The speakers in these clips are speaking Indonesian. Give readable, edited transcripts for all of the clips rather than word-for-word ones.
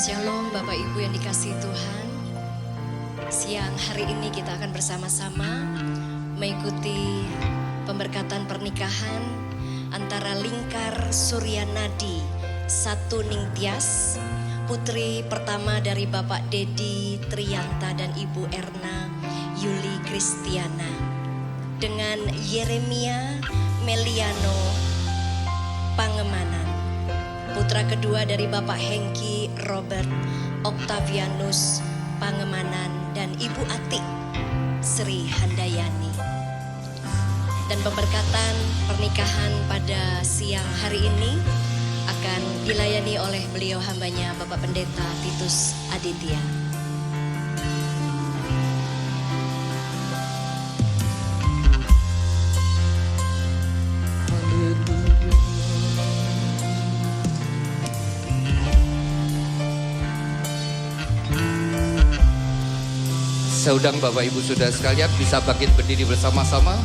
Shalom Bapak Ibu yang dikasihi Tuhan. Siang hari ini kita akan bersama-sama mengikuti pemberkatan pernikahan antara Lingkar Suryanadi Satu Ningtyas, putri pertama dari Bapak Dedi Triyanta dan Ibu Erna Yuli Kristiana, dengan Yeremia Meliano Pangemanan, putra kedua dari Bapak Hengki Robert Octavianus Pangemanan dan Ibu Ati Sri Handayani. Dan pemberkatan pernikahan pada siang hari ini akan dilayani oleh beliau hambanya Bapak Pendeta Titus Aditya. Saya undang Bapak Ibu Saudara sekalian bisa bangkit berdiri bersama-sama.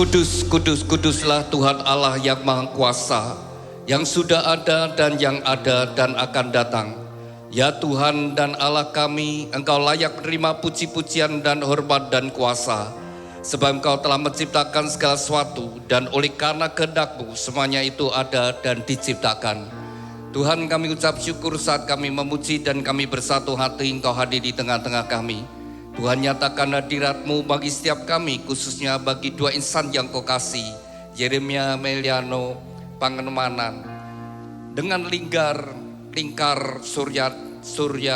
Kudus, kudus, kuduslah Tuhan Allah yang Maha Kuasa, yang sudah ada dan yang ada dan akan datang. Ya Tuhan dan Allah kami, Engkau layak menerima puji-pujian dan hormat dan kuasa. Sebab Engkau telah menciptakan segala sesuatu dan oleh karena kehendak-Mu semuanya itu ada dan diciptakan. Tuhan, kami ucap syukur saat kami memuji dan kami bersatu hati Engkau hadir di tengah-tengah kami. Tuhan, nyatakan hadirat-Mu bagi setiap kami, khususnya bagi dua insan yang Kau kasih, Yeremia Meliano Pangemanan, dengan lingkar Surya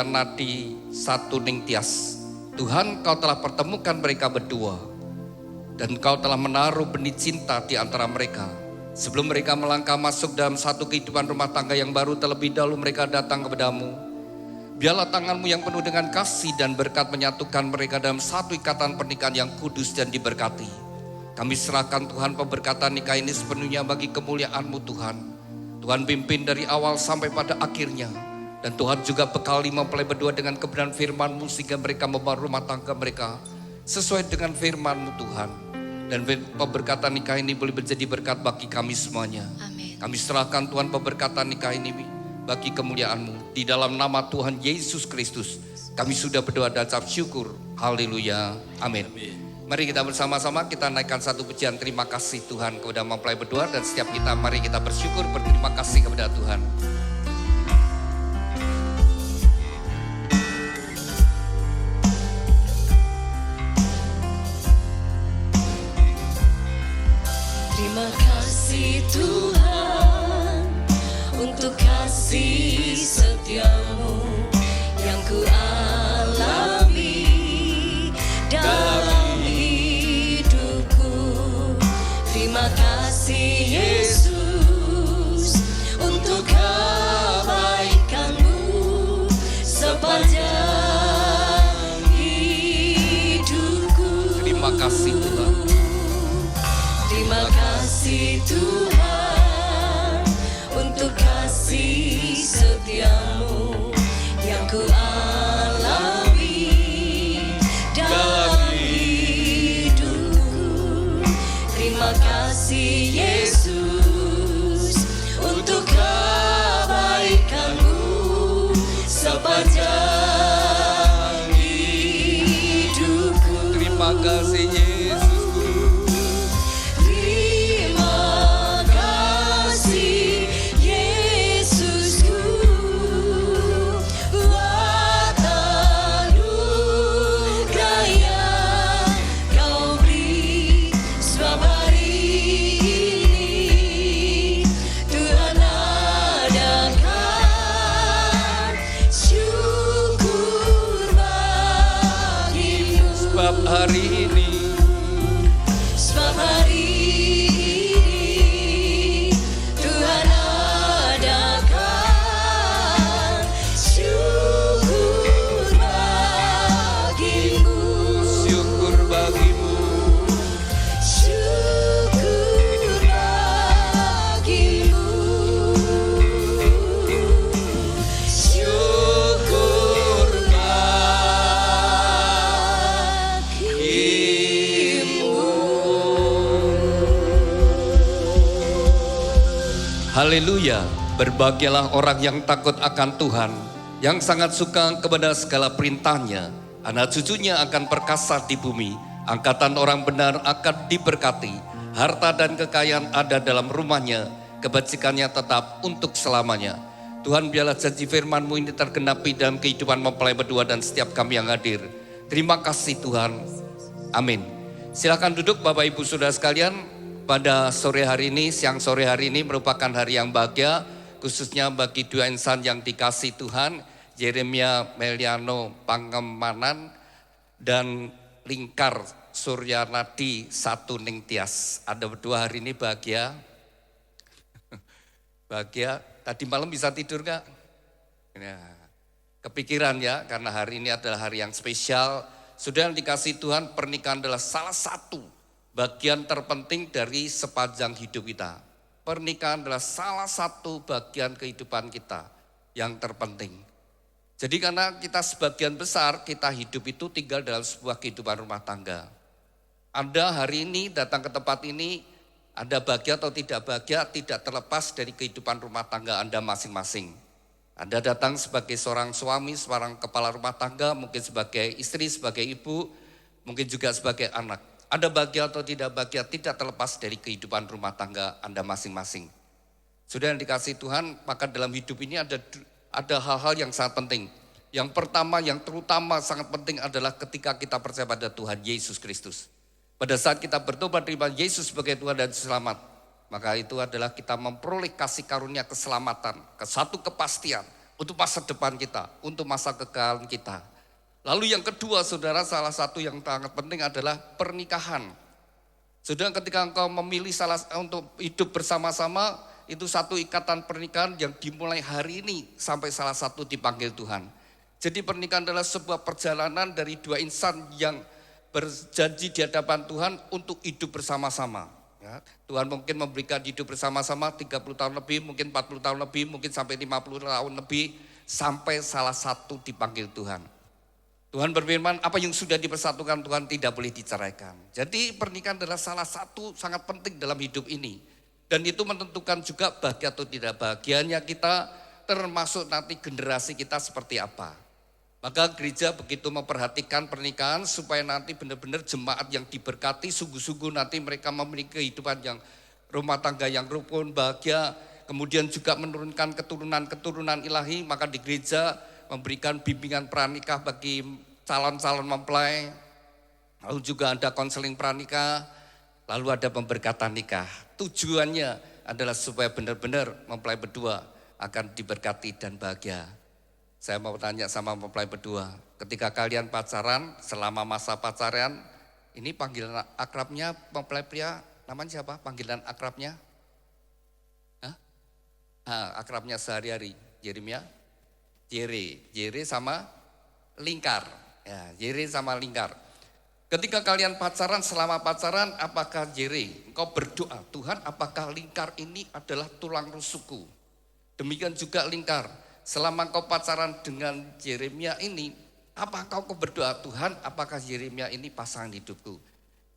Nadi Satu Ningtyas. Tuhan, Kau telah pertemukan mereka berdua dan Kau telah menaruh benih cinta di antara mereka. Sebelum mereka melangkah masuk dalam satu kehidupan rumah tangga yang baru, terlebih dahulu mereka datang kepadamu. Biarlah tangan-Mu yang penuh dengan kasih dan berkat menyatukan mereka dalam satu ikatan pernikahan yang kudus dan diberkati. Kami serahkan Tuhan pemberkatan nikah ini sepenuhnya bagi kemuliaan-Mu Tuhan. Tuhan pimpin dari awal sampai pada akhirnya. Dan Tuhan juga bekali mempelai berdua dengan kebenaran firman-Mu sehingga mereka membangun rumah tangga mereka sesuai dengan firman-Mu Tuhan. Dan pemberkatan nikah ini boleh menjadi berkat bagi kami semuanya. Amin. Kami serahkan Tuhan pemberkatan nikah ini bagi kemuliaan-Mu. Di dalam nama Tuhan Yesus Kristus kami sudah berdoa dan ucap syukur. Haleluya. Amin. Mari kita bersama-sama kita naikkan satu pujian terima kasih Tuhan kepada mempelai berdua. Dan setiap kita mari kita bersyukur berterima kasih kepada Tuhan. Terima kasih Tuhan untuk kasih setia-Mu yang ku alami dalam hidupku. Terima kasih Yesus untuk kebaikan-Mu sepanjang hidupku. Terima kasih Tuhan. Terima kasih Tuhan untuk kasih setia-Mu yang ku alami dalam hidupku. Terima kasih Yesus untuk kebaikan-Mu sepanjang hidupku. Terima kasih Yesus. Haleluya, berbahagialah orang yang takut akan Tuhan, yang sangat suka kepada segala perintahnya. Anak cucunya akan perkasa di bumi, angkatan orang benar akan diberkati. Harta dan kekayaan ada dalam rumahnya, kebajikannya tetap untuk selamanya. Tuhan, biarlah janji firman-Mu ini tergenapi dalam kehidupan mempelai berdua dan setiap kami yang hadir. Terima kasih Tuhan. Amin. Silakan duduk Bapak Ibu Saudara sekalian. Pada sore hari ini, siang sore hari ini merupakan hari yang bahagia, khususnya bagi dua insan yang dikasih Tuhan, Yeremia Meliano Pangemanan dan lingkar Surya Nadi Satu Ningtyas. Ada berdua hari ini bahagia. Bahagia, tadi malam bisa tidur gak? Ya, kepikiran ya, karena hari ini adalah hari yang spesial. Sudah yang dikasih Tuhan, pernikahan adalah salah satu bagian terpenting dari sepanjang hidup kita. Pernikahan adalah salah satu bagian kehidupan kita yang terpenting. Jadi karena kita sebagian besar kita hidup itu tinggal dalam sebuah kehidupan rumah tangga. Anda hari ini datang ke tempat ini, Anda bahagia atau tidak bahagia tidak terlepas dari kehidupan rumah tangga Anda masing-masing. Anda datang sebagai seorang suami, seorang kepala rumah tangga, mungkin sebagai istri, sebagai ibu, mungkin juga sebagai anak. Anda bahagia atau tidak bahagia tidak terlepas dari kehidupan rumah tangga Anda masing-masing. Sudah yang dikasihi Tuhan, maka dalam hidup ini ada hal-hal yang sangat penting. Yang pertama, yang terutama sangat penting adalah ketika kita percaya pada Tuhan Yesus Kristus. Pada saat kita bertobat terima Yesus sebagai Tuhan dan Selamat, maka itu adalah kita memperoleh kasih karunia keselamatan, ke satu kepastian untuk masa depan kita, untuk masa kekekalan kita. Lalu yang kedua saudara, salah satu yang sangat penting adalah pernikahan. Saudara, ketika engkau memilih untuk hidup bersama-sama, itu satu ikatan pernikahan yang dimulai hari ini sampai salah satu dipanggil Tuhan. Jadi pernikahan adalah sebuah perjalanan dari dua insan yang berjanji di hadapan Tuhan untuk hidup bersama-sama. Ya, Tuhan mungkin memberikan hidup bersama-sama 30 tahun lebih, mungkin 40 tahun lebih, mungkin sampai 50 tahun lebih, sampai salah satu dipanggil Tuhan. Tuhan berfirman, apa yang sudah dipersatukan Tuhan tidak boleh diceraikan. Jadi pernikahan adalah salah satu sangat penting dalam hidup ini. Dan itu menentukan juga bahagia atau tidak bahagianya kita, termasuk nanti generasi kita seperti apa. Maka gereja begitu memperhatikan pernikahan supaya nanti benar-benar jemaat yang diberkati, sungguh-sungguh nanti mereka memiliki kehidupan yang rumah tangga yang rukun, bahagia, kemudian juga menurunkan keturunan-keturunan ilahi. Maka di gereja memberikan bimbingan pranikah bagi calon-calon mempelai, lalu juga ada konseling pranikah, lalu ada pemberkatan nikah. Tujuannya adalah supaya benar-benar mempelai berdua akan diberkati dan bahagia. Saya mau tanya sama mempelai berdua, ketika kalian pacaran, selama masa pacaran, ini panggilan akrabnya mempelai pria, namanya siapa? Panggilan akrabnya? Akrabnya sehari-hari, Yeremia? Jere sama lingkar. Ya, Jere sama lingkar. Ketika kalian pacaran, selama pacaran, apakah Jere, engkau berdoa, Tuhan apakah lingkar ini adalah tulang rusukku? Demikian juga lingkar. Selama kau pacaran dengan Yeremia ini, apakah kau berdoa, Tuhan apakah Yeremia ini pasangan hidupku?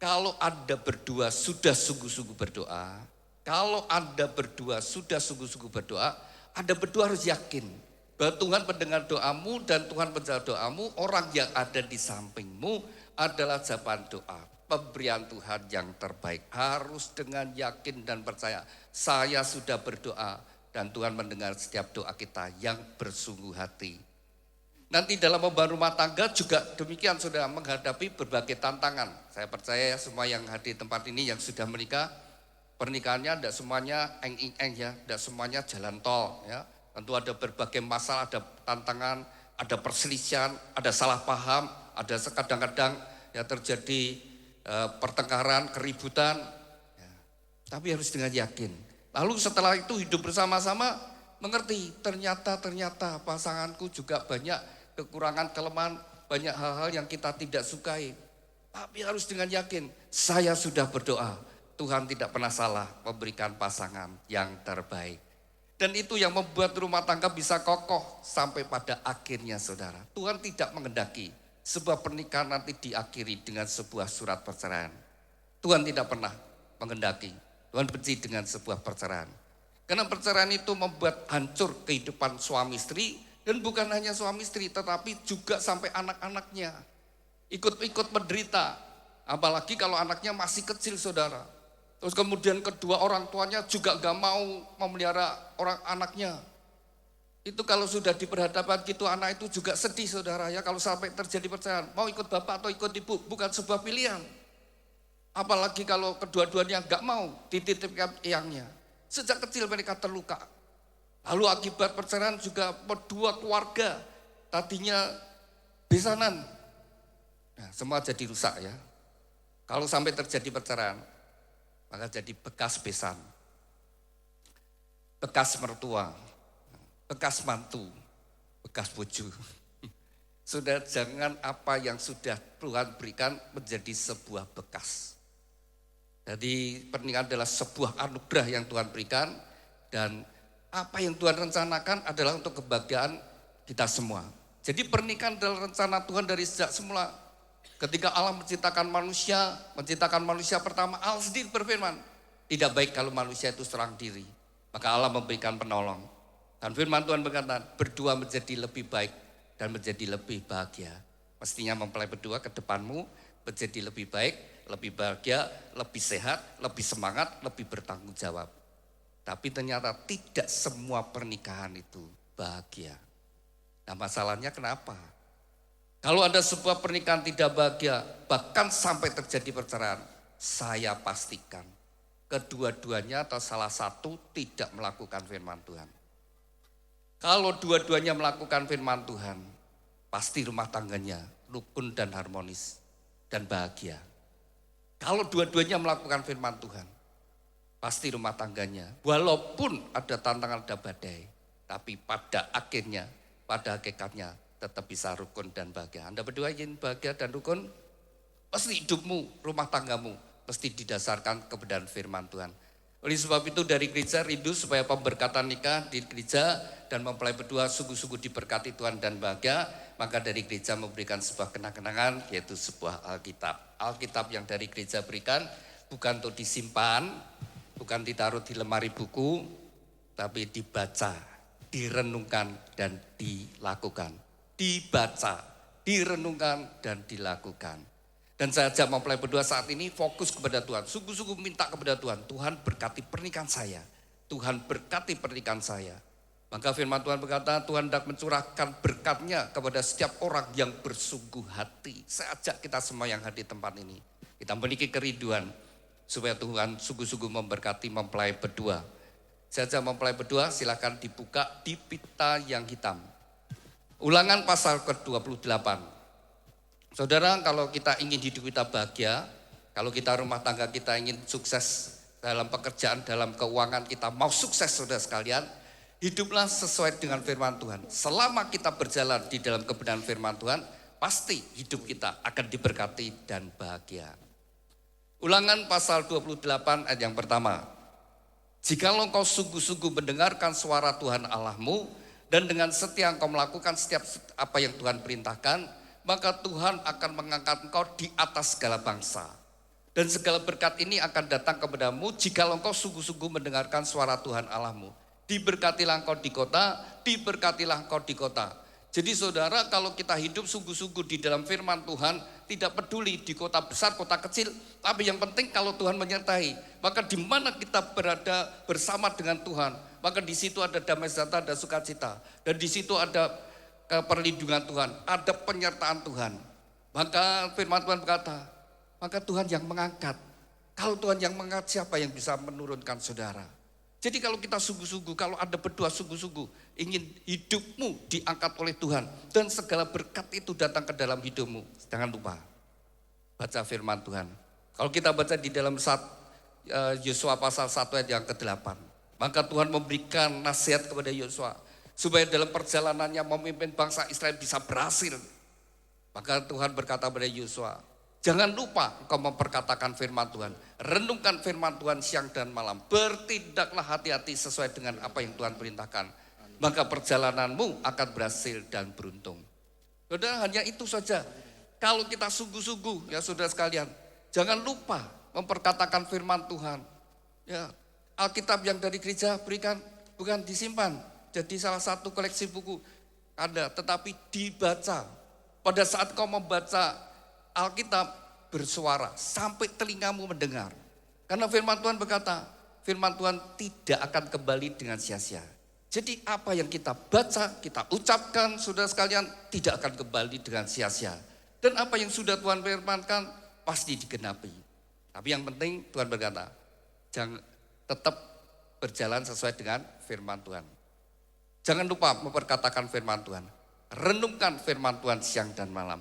Kalau Anda berdua sudah sungguh-sungguh berdoa, kalau Anda berdua sudah sungguh-sungguh berdoa, Anda berdua harus yakin bahwa Tuhan mendengar doamu dan Tuhan menjawab doamu. Orang yang ada di sampingmu adalah jawaban doa, pemberian Tuhan yang terbaik. Harus dengan yakin dan percaya, saya sudah berdoa dan Tuhan mendengar setiap doa kita yang bersungguh hati. Nanti dalam membangun rumah tangga juga demikian, sudah menghadapi berbagai tantangan. Saya percaya semua yang hadir di tempat ini yang sudah menikah, pernikahannya tidak semuanya eng-eng ya, tidak semuanya jalan tol ya. Tentu ada berbagai masalah, ada tantangan, ada perselisihan, ada salah paham, ada kadang-kadang ya terjadi pertengkaran, keributan. Ya. Tapi harus dengan yakin. Lalu setelah itu hidup bersama-sama, mengerti ternyata pasanganku juga banyak kekurangan, kelemahan, banyak hal-hal yang kita tidak sukai. Tapi harus dengan yakin, saya sudah berdoa, Tuhan tidak pernah salah memberikan pasangan yang terbaik. Dan itu yang membuat rumah tangga bisa kokoh sampai pada akhirnya saudara. Tuhan tidak mengendaki sebuah pernikahan nanti diakhiri dengan sebuah surat perceraian. Tuhan tidak pernah mengendaki. Tuhan benci dengan sebuah perceraian. Karena perceraian itu membuat hancur kehidupan suami istri. Dan bukan hanya suami istri, tetapi juga sampai anak-anaknya. Ikut-ikut menderita. Apalagi kalau anaknya masih kecil saudara. Terus kemudian kedua orang tuanya juga gak mau memelihara orang anaknya. Itu kalau sudah diperhadapkan gitu, anak itu juga sedih saudara ya. Kalau sampai terjadi perceraian, mau ikut bapak atau ikut ibu, bukan sebuah pilihan. Apalagi kalau kedua-duanya gak mau dititipkan eyangnya. Sejak kecil mereka terluka. Lalu akibat perceraian juga kedua keluarga tadinya besanan. Nah, semua jadi rusak ya. Kalau sampai terjadi perceraian, maka jadi bekas besan, bekas mertua, bekas mantu, bekas bojo. Sudah jangan apa yang sudah Tuhan berikan menjadi sebuah bekas. Jadi pernikahan adalah sebuah anugerah yang Tuhan berikan dan apa yang Tuhan rencanakan adalah untuk kebahagiaan kita semua. Jadi pernikahan adalah rencana Tuhan dari sejak semula. Ketika Allah menciptakan manusia pertama, Allah sendiri berfirman, tidak baik kalau manusia itu serang diri. Maka Allah memberikan penolong. Dan firman Tuhan berkata, berdua menjadi lebih baik dan menjadi lebih bahagia. Mestinya mempelai berdua ke depanmu menjadi lebih baik, lebih bahagia, lebih sehat, lebih semangat, lebih bertanggung jawab. Tapi ternyata tidak semua pernikahan itu bahagia. Nah masalahnya kenapa? Kalau ada sebuah pernikahan tidak bahagia, bahkan sampai terjadi perceraian, saya pastikan kedua-duanya atau salah satu tidak melakukan firman Tuhan. Kalau dua-duanya melakukan firman Tuhan, pasti rumah tangganya rukun dan harmonis dan bahagia. Kalau dua-duanya melakukan firman Tuhan, pasti rumah tangganya walaupun ada tantangan, ada badai, tapi pada akhirnya, pada hakikatnya tetap bisa rukun dan bahagia. Anda berdua ingin bahagia dan rukun? Pasti hidupmu, rumah tanggamu mesti didasarkan kebenaran firman Tuhan. Oleh sebab itu dari gereja rindu supaya pemberkatan nikah di gereja dan mempelai berdua sungguh-sungguh diberkati Tuhan dan bahagia. Maka dari gereja memberikan sebuah kenang-kenangan yaitu sebuah Alkitab. Alkitab yang dari gereja berikan bukan untuk disimpan, bukan ditaruh di lemari buku, tapi dibaca, direnungkan dan dilakukan. Dibaca, direnungkan dan dilakukan. Dan saya ajak mempelai berdua saat ini fokus kepada Tuhan. Sungguh-sungguh minta kepada Tuhan. Tuhan berkati pernikahan saya. Tuhan berkati pernikahan saya. Maka firman Tuhan berkata Tuhan hendak mencurahkan berkatnya kepada setiap orang yang bersungguh hati. Saya ajak kita semua yang hadir di tempat ini. Kita memiliki kerinduan supaya Tuhan sungguh-sungguh memberkati mempelai berdua. Saya ajak mempelai berdua silakan dibuka di pita yang hitam. Ulangan pasal ke-28. Saudara, kalau kita ingin hidup kita bahagia, kalau kita rumah tangga kita ingin sukses dalam pekerjaan, dalam keuangan kita mau sukses saudara sekalian, hiduplah sesuai dengan firman Tuhan. Selama kita berjalan di dalam kebenaran firman Tuhan, pasti hidup kita akan diberkati dan bahagia. Ulangan pasal 28 ayat yang pertama. Jikalau engkau sungguh-sungguh mendengarkan suara Tuhan Allahmu dan dengan setia engkau melakukan setiap apa yang Tuhan perintahkan, maka Tuhan akan mengangkat engkau di atas segala bangsa. Dan segala berkat ini akan datang kepadamu jikalau engkau sungguh-sungguh mendengarkan suara Tuhan Allahmu. Diberkatilah engkau di kota, diberkatilah engkau di kota. Jadi saudara, kalau kita hidup sungguh-sungguh di dalam firman Tuhan, tidak peduli di kota besar, kota kecil, tapi yang penting kalau Tuhan menyertai, maka di mana kita berada bersama dengan Tuhan, maka di situ ada damai sejahtera, ada sukacita, dan di situ ada perlindungan Tuhan, ada penyertaan Tuhan. Maka firman Tuhan berkata, maka Tuhan yang mengangkat. Kalau Tuhan yang mengangkat, siapa yang bisa menurunkan saudara? Jadi kalau kita sungguh-sungguh, kalau Anda berdua sungguh-sungguh ingin hidupmu diangkat oleh Tuhan dan segala berkat itu datang ke dalam hidupmu, jangan lupa baca firman Tuhan. Kalau kita baca di dalam Yosua pasal 1 ayat yang ke-8, maka Tuhan memberikan nasihat kepada Yosua supaya dalam perjalanannya memimpin bangsa Israel bisa berhasil. Maka Tuhan berkata kepada Yosua, jangan lupa engkau memperkatakan firman Tuhan. Renungkan firman Tuhan siang dan malam. Bertindaklah hati-hati sesuai dengan apa yang Tuhan perintahkan. Maka perjalananmu akan berhasil dan beruntung. Saudara, hanya itu saja. Kalau kita sungguh-sungguh ya saudara sekalian, jangan lupa memperkatakan firman Tuhan. Ya, Alkitab yang dari gereja berikan bukan disimpan. Jadi salah satu koleksi buku ada, tetapi dibaca. Pada saat kau membaca Alkitab bersuara sampai telingamu mendengar. Karena firman Tuhan berkata, firman Tuhan tidak akan kembali dengan sia-sia. Jadi apa yang kita baca, kita ucapkan saudara sekalian tidak akan kembali dengan sia-sia. Dan apa yang sudah Tuhan firmankan pasti digenapi. Tapi yang penting Tuhan berkata, jangan tetap berjalan sesuai dengan firman Tuhan. Jangan lupa memperkatakan firman Tuhan. Renungkan firman Tuhan siang dan malam.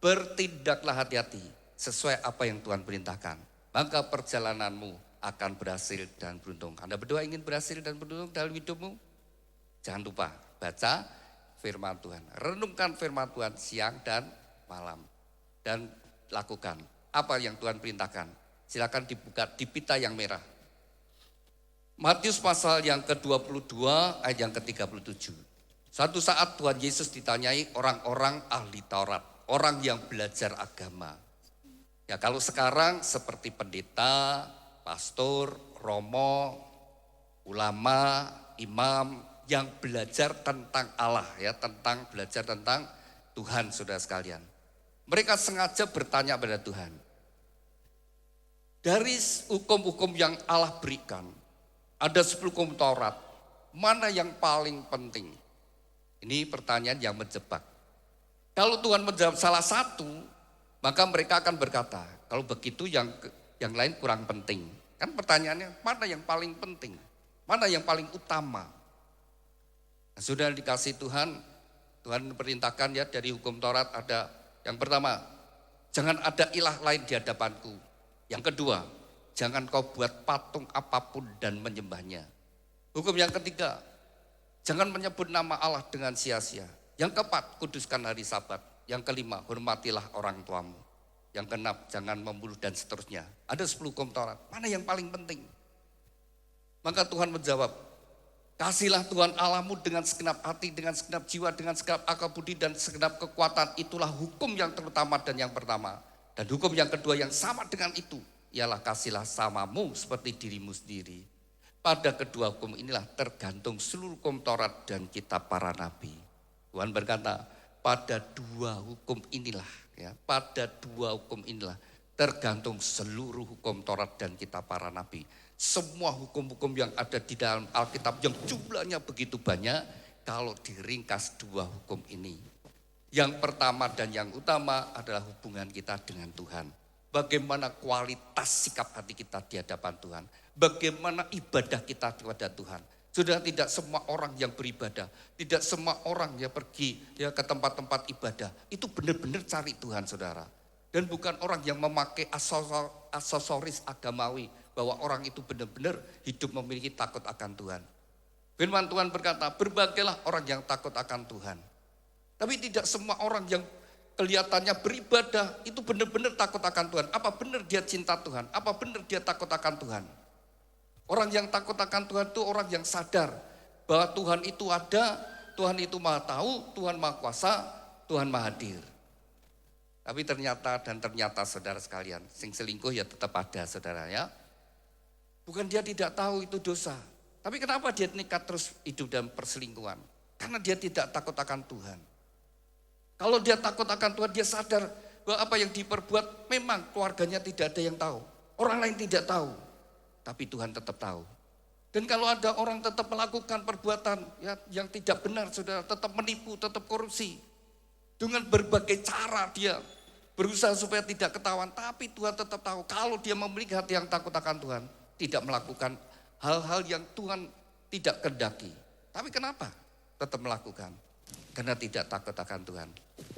Bertindaklah hati-hati sesuai apa yang Tuhan perintahkan. Maka perjalananmu akan berhasil dan beruntung. Anda berdua ingin berhasil dan beruntung dalam hidupmu? Jangan lupa baca firman Tuhan. Renungkan firman Tuhan siang dan malam. Dan lakukan apa yang Tuhan perintahkan. Silakan dibuka di pita yang merah. Matius pasal yang ke-22 ayat yang ke-37. Suatu saat Tuhan Yesus ditanyai orang-orang ahli Taurat, orang yang belajar agama. Ya kalau sekarang seperti pendeta, pastor, romo, ulama, imam yang belajar tentang Allah ya, belajar tentang Tuhan saudara sekalian. Mereka sengaja bertanya pada Tuhan. Dari hukum-hukum yang Allah berikan, ada 10 hukum Taurat, mana yang paling penting? Ini pertanyaan yang menjebak. Kalau Tuhan menjawab salah satu, maka mereka akan berkata, kalau begitu yang lain kurang penting. Kan pertanyaannya, mana yang paling penting? Mana yang paling utama? Nah, sudah dikasih Tuhan perintahkan ya dari hukum Taurat ada yang pertama, jangan ada ilah lain di hadapanku. Yang kedua, jangan kau buat patung apapun dan menyembahnya. Hukum yang ketiga, jangan menyebut nama Allah dengan sia-sia. Yang keempat, kuduskan hari Sabat. Yang kelima, hormatilah orang tuamu. Yang keenam, jangan membunuh dan seterusnya. Ada 10 hukum Taurat. Mana yang paling penting? Maka Tuhan menjawab, kasihlah Tuhan Allahmu dengan segenap hati, dengan segenap jiwa, dengan segenap akal budi dan segenap kekuatan. Itulah hukum yang terutama dan yang pertama. Dan hukum yang kedua yang sama dengan itu, ialah kasihlah samamu seperti dirimu sendiri. Pada kedua hukum inilah tergantung seluruh hukum Taurat dan kitab para nabi. Tuhan berkata, pada dua hukum inilah tergantung seluruh hukum Taurat dan kitab para nabi. Semua hukum-hukum yang ada di dalam Alkitab yang jumlahnya begitu banyak, kalau diringkas dua hukum ini. Yang pertama dan yang utama adalah hubungan kita dengan Tuhan. Bagaimana kualitas sikap hati kita di hadapan Tuhan. Bagaimana ibadah kita kepada Tuhan. Sudah tidak semua orang yang beribadah, tidak semua orang yang pergi ya ke tempat-tempat ibadah, itu benar-benar cari Tuhan saudara. Dan bukan orang yang memakai aksesoris agamawi, bahwa orang itu benar-benar hidup memiliki takut akan Tuhan. Firman Tuhan berkata, berbagailah orang yang takut akan Tuhan. Tapi tidak semua orang yang kelihatannya beribadah itu benar-benar takut akan Tuhan. Apa benar dia cinta Tuhan? Apa benar dia takut akan Tuhan? Orang yang takut akan Tuhan itu orang yang sadar bahwa Tuhan itu ada, Tuhan itu maha tahu, Tuhan maha kuasa, Tuhan maha hadir. Tapi ternyata saudara sekalian, sing selingkuh ya tetap ada saudara ya. Bukan dia tidak tahu itu dosa. Tapi kenapa dia nekat terus hidup dalam perselingkuhan? Karena dia tidak takut akan Tuhan. Kalau dia takut akan Tuhan, dia sadar bahwa apa yang diperbuat memang keluarganya tidak ada yang tahu. Orang lain tidak tahu, tapi Tuhan tetap tahu. Dan kalau ada orang tetap melakukan perbuatan yang tidak benar, saudara, tetap menipu, tetap korupsi. Dengan berbagai cara dia berusaha supaya tidak ketahuan, tapi Tuhan tetap tahu. Kalau dia memiliki hati yang takut akan Tuhan, tidak melakukan hal-hal yang Tuhan tidak kehendaki. Tapi kenapa tetap melakukan? Karena tidak takut akan Tuhan.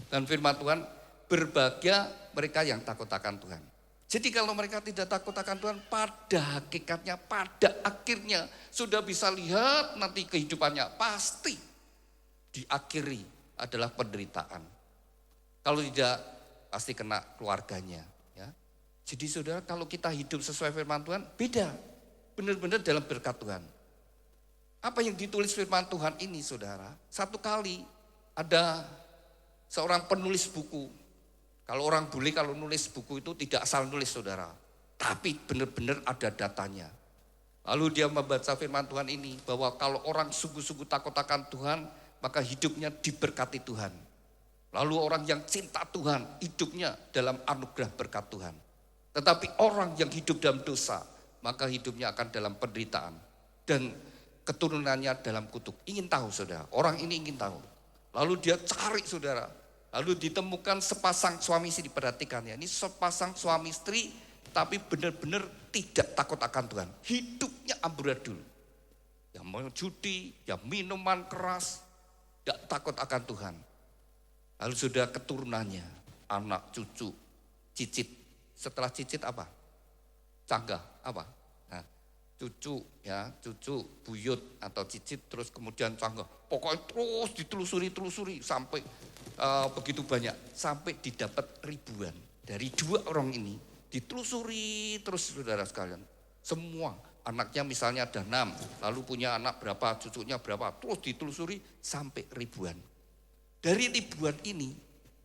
Dan firman Tuhan, berbahagia mereka yang takut akan Tuhan. Jadi kalau mereka tidak takut akan Tuhan, pada hakikatnya, pada akhirnya sudah bisa lihat nanti kehidupannya pasti diakhiri adalah penderitaan. Kalau tidak, pasti kena keluarganya. Ya. Jadi saudara, kalau kita hidup sesuai firman Tuhan, beda. Benar-benar dalam berkat Tuhan. Apa yang ditulis firman Tuhan ini saudara, satu kali ada seorang penulis buku. Kalau orang bule kalau nulis buku itu tidak asal nulis saudara, tapi benar-benar ada datanya. Lalu dia membaca firman Tuhan ini bahwa kalau orang sungguh-sungguh takut akan Tuhan, maka hidupnya diberkati Tuhan. Lalu orang yang cinta Tuhan, hidupnya dalam anugerah berkat Tuhan. Tetapi orang yang hidup dalam dosa, maka hidupnya akan dalam penderitaan. Dan keturunannya dalam kutuk. Ingin tahu saudara, orang ini ingin tahu. Lalu dia cari saudara, lalu ditemukan sepasang suami istri, diperhatikan ya. Ini sepasang suami istri, tapi benar-benar tidak takut akan Tuhan. Hidupnya amburadul. Yang mau judi, yang minuman keras, tidak takut akan Tuhan. Lalu sudah keturunannya, anak, cucu, cicit. Setelah cicit apa? Canggah, apa? Nah, cucu, buyut atau cicit, terus kemudian canggah. Pokoknya terus ditelusuri sampai begitu banyak. Sampai didapat ribuan. Dari dua orang ini, ditelusuri terus saudara sekalian. Semua anaknya misalnya ada 6, lalu punya anak berapa, cucunya berapa, terus ditelusuri sampai ribuan. Dari ribuan ini,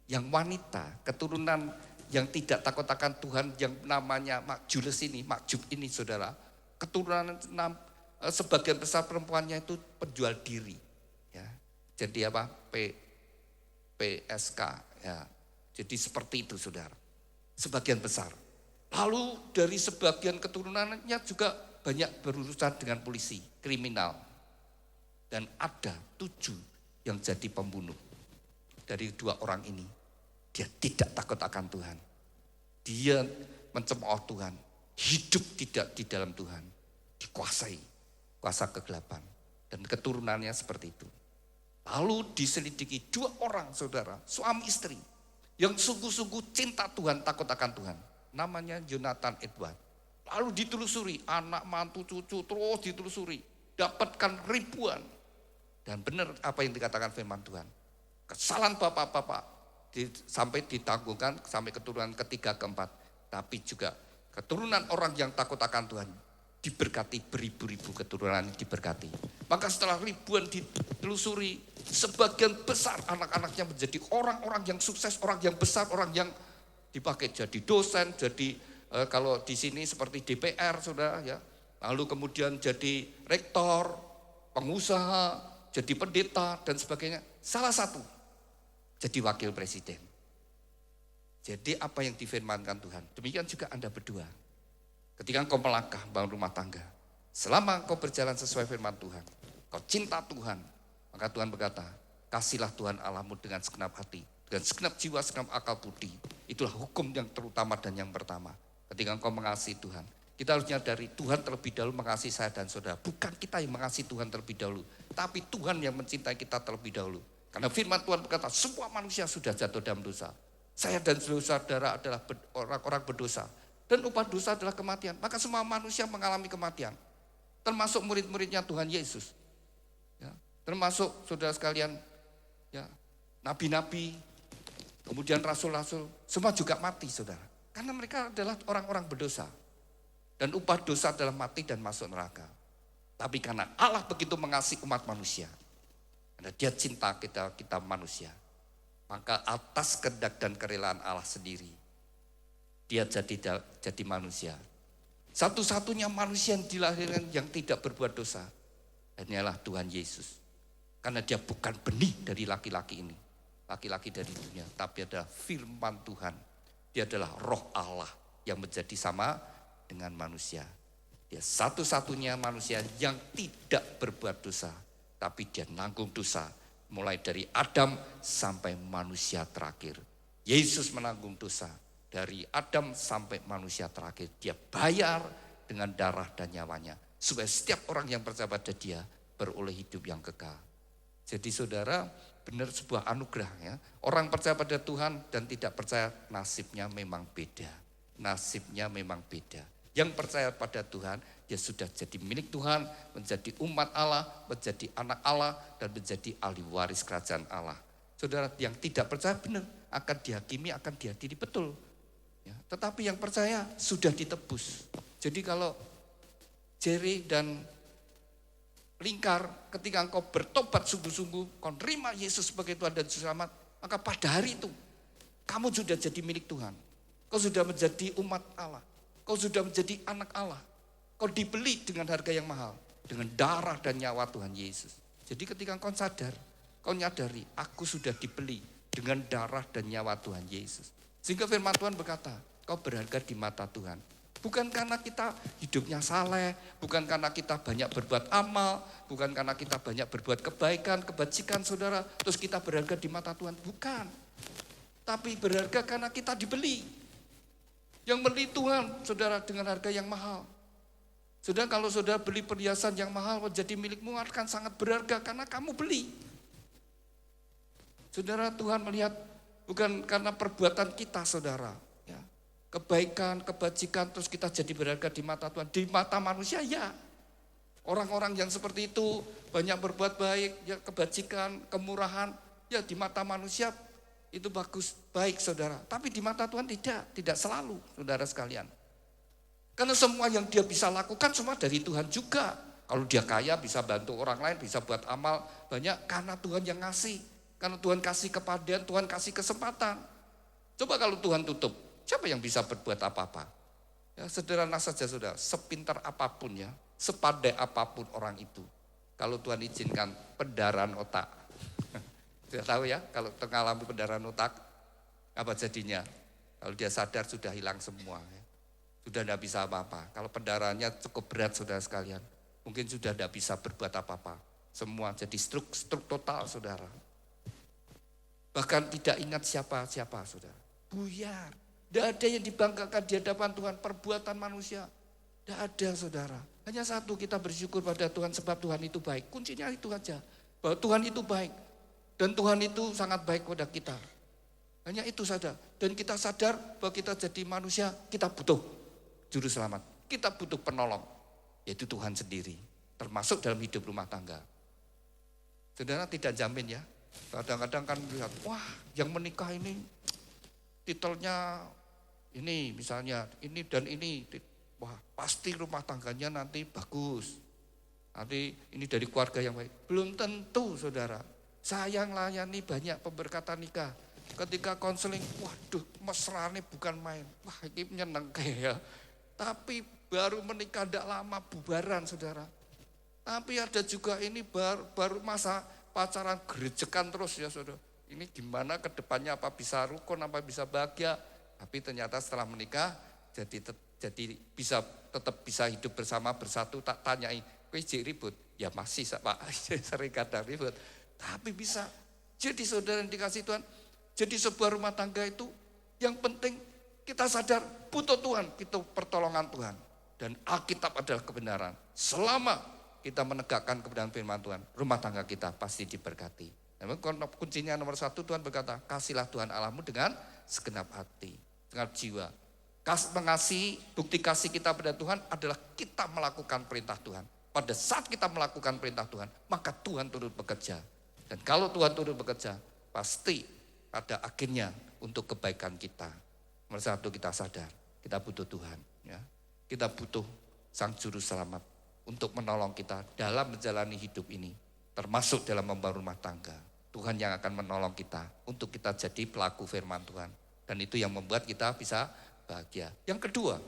yang wanita, keturunan yang tidak takut akan Tuhan, yang namanya Makjub ini saudara, keturunan sebagian besar perempuannya itu penjual diri. Ya. Jadi apa? PSK. Ya. Jadi seperti itu saudara. Sebagian besar. Lalu dari sebagian keturunannya juga banyak berurusan dengan polisi, kriminal. Dan ada 7 yang jadi pembunuh. Dari 2 orang ini, dia tidak takut akan Tuhan. Dia mencemooh Tuhan, hidup tidak di dalam Tuhan, dikuasai, kuasa kegelapan. Dan keturunannya seperti itu. Lalu diselidiki 2 orang saudara, suami istri, yang sungguh-sungguh cinta Tuhan, takut akan Tuhan. Namanya Jonathan Edward. Lalu ditelusuri, anak, mantu, cucu, terus ditelusuri. Dapatkan ribuan. Dan benar apa yang dikatakan firman Tuhan. Kesalahan bapak-bapak sampai ditanggungkan sampai keturunan ketiga, keempat. Tapi juga keturunan orang yang takut akan Tuhan diberkati, beribu-ribu keturunan diberkati. Maka setelah ribuan ditelusuri, sebagian besar anak-anaknya menjadi orang-orang yang sukses, orang yang besar, orang yang dipakai jadi dosen, jadi kalau di sini seperti DPR saudara ya. Lalu kemudian jadi rektor, pengusaha, jadi pendeta dan sebagainya. Salah satu jadi wakil presiden. Jadi apa yang difirmankan Tuhan, demikian juga Anda berdua. Ketika engkau melangkah bangun rumah tangga, selama engkau berjalan sesuai firman Tuhan, kau cinta Tuhan, maka Tuhan berkata, kasihlah Tuhan Allahmu dengan segenap hati, dengan segenap jiwa, segenap akal budi. Itulah hukum yang terutama dan yang pertama. Ketika engkau mengasihi Tuhan, kita harus nyadari Tuhan terlebih dahulu mengasihi saya dan saudara. Bukan kita yang mengasihi Tuhan terlebih dahulu, tapi Tuhan yang mencintai kita terlebih dahulu. Karena firman Tuhan berkata, semua manusia sudah jatuh dalam dosa. Saya dan saudara adalah orang-orang berdosa. Dan upah dosa adalah kematian. Maka semua manusia mengalami kematian. Termasuk murid-muridnya Tuhan Yesus. Ya, termasuk saudara sekalian, ya, nabi-nabi, kemudian rasul-rasul, semua juga mati saudara. Karena mereka adalah orang-orang berdosa. Dan upah dosa adalah mati dan masuk neraka. Tapi karena Allah begitu mengasihi umat manusia, karena dia cinta kita manusia, maka atas kehendak dan kerelaan Allah sendiri, dia jadi manusia. Satu-satunya manusia yang dilahirkan yang tidak berbuat dosa hanyalah Tuhan Yesus. Karena dia bukan benih dari laki-laki ini, laki-laki dari dunia, tapi adalah firman Tuhan. Dia adalah roh Allah yang menjadi sama dengan manusia. Dia satu-satunya manusia yang tidak berbuat dosa, tapi dia nanggung dosa mulai dari Adam sampai manusia terakhir. Yesus menanggung dosa dari Adam sampai manusia terakhir. Dia bayar dengan darah dan nyawanya supaya setiap orang yang percaya pada dia beroleh hidup yang kekal. Jadi saudara, benar sebuah anugerah ya. Orang percaya pada Tuhan dan tidak percaya nasibnya memang beda. Nasibnya memang beda. Yang percaya pada Tuhan, dia sudah jadi milik Tuhan, menjadi umat Allah, menjadi anak Allah, dan menjadi ahli waris kerajaan Allah. Saudara yang tidak percaya benar, akan dihakimi, akan diadili betul. Ya, tetapi yang percaya sudah ditebus. Jadi kalau Jerry dan Lingkar, ketika engkau bertobat sungguh-sungguh, kau terima Yesus sebagai Tuhan dan Juru Selamat, maka pada hari itu, kamu sudah jadi milik Tuhan. Kau sudah menjadi umat Allah. Kau sudah menjadi anak Allah. Kau dibeli dengan harga yang mahal. Dengan darah dan nyawa Tuhan Yesus. Jadi ketika kau sadar, kau nyadari, aku sudah dibeli dengan darah dan nyawa Tuhan Yesus. Sehingga firman Tuhan berkata, kau berharga di mata Tuhan. Bukan karena kita hidupnya saleh, bukan karena kita banyak berbuat amal, bukan karena kita banyak berbuat kebaikan, kebajikan saudara, terus kita berharga di mata Tuhan. Bukan. Tapi berharga karena kita dibeli. Yang beli Tuhan, saudara, dengan harga yang mahal. Saudara, kalau saudara beli perhiasan yang mahal menjadi milikmu akan sangat berharga karena kamu beli. Saudara, Tuhan melihat bukan karena perbuatan kita, saudara. Ya. Kebaikan, kebajikan, terus kita jadi berharga di mata Tuhan. Di mata manusia, ya. Orang-orang yang seperti itu banyak berbuat baik, ya, kebajikan, kemurahan, ya di mata manusia itu bagus, baik saudara. Tapi di mata Tuhan tidak selalu saudara sekalian. Karena semua yang dia bisa lakukan semua dari Tuhan juga. Kalau dia kaya bisa bantu orang lain, bisa buat amal banyak karena Tuhan yang ngasih. Karena Tuhan kasih kepadan, Tuhan kasih kesempatan. Coba kalau Tuhan tutup, siapa yang bisa berbuat apa-apa? Ya, sederhana saja saudara, sepintar apapun ya, sepandai apapun orang itu. Kalau Tuhan izinkan pendarahan otak. Sudah tahu ya, kalau mengalami pendarahan otak, apa jadinya? Kalau dia sadar sudah hilang semua. Ya. Sudah tidak bisa apa-apa. Kalau pendarahannya cukup berat saudara sekalian, mungkin sudah tidak bisa berbuat apa-apa. Semua jadi stroke total saudara. Bahkan tidak ingat siapa-siapa saudara. Buyar. Tidak ada yang dibanggakan di hadapan Tuhan, perbuatan manusia. Tidak ada saudara. Hanya satu, kita bersyukur pada Tuhan sebab Tuhan itu baik. Kuncinya itu aja. Bahwa Tuhan itu baik. Dan Tuhan itu sangat baik kepada kita. Hanya itu saja. Dan kita sadar bahwa kita jadi manusia, kita butuh juru selamat. Kita butuh penolong. Yaitu Tuhan sendiri. Termasuk dalam hidup rumah tangga. Saudara tidak jamin ya. Kadang-kadang kan lihat, wah yang menikah ini titelnya ini misalnya, ini dan ini. Wah pasti rumah tangganya nanti bagus. Nanti ini dari keluarga yang baik. Belum tentu saudara. Saya melayani banyak pemberkatan nikah. Ketika konseling, waduh mesrane bukan main. Wah ini menyenangkan ya. Tapi baru menikah tidak lama bubaran saudara. Tapi ada juga ini baru masa pacaran gerejekan terus ya saudara. Ini gimana ke depannya, apa bisa rukun, apa bisa bahagia. Tapi ternyata setelah menikah jadi bisa tetap bisa hidup bersama bersatu. Tak tanyai, kowe jek ribut? Ya masih Pak, sering kadang ribut. Tapi bisa. Jadi saudara yang dikasih Tuhan, jadi sebuah rumah tangga itu yang penting kita sadar butuh Tuhan, kita pertolongan Tuhan. Dan Alkitab adalah kebenaran. Selama kita menegakkan kebenaran firman Tuhan, rumah tangga kita pasti diberkati. Namun kuncinya nomor satu, Tuhan berkata, kasihlah Tuhan Allahmu dengan segenap hati, segenap jiwa. Mengasihi, bukti kasih kita pada Tuhan adalah kita melakukan perintah Tuhan. Pada saat kita melakukan perintah Tuhan, maka Tuhan turut bekerja. Dan kalau Tuhan turut bekerja, pasti pada akhirnya untuk kebaikan kita. Nomor satu, kita sadar, kita butuh Tuhan. Ya. Kita butuh Sang Juru Selamat untuk menolong kita dalam menjalani hidup ini. Termasuk dalam membangun rumah tangga. Tuhan yang akan menolong kita untuk kita jadi pelaku firman Tuhan. Dan itu yang membuat kita bisa bahagia. Yang kedua,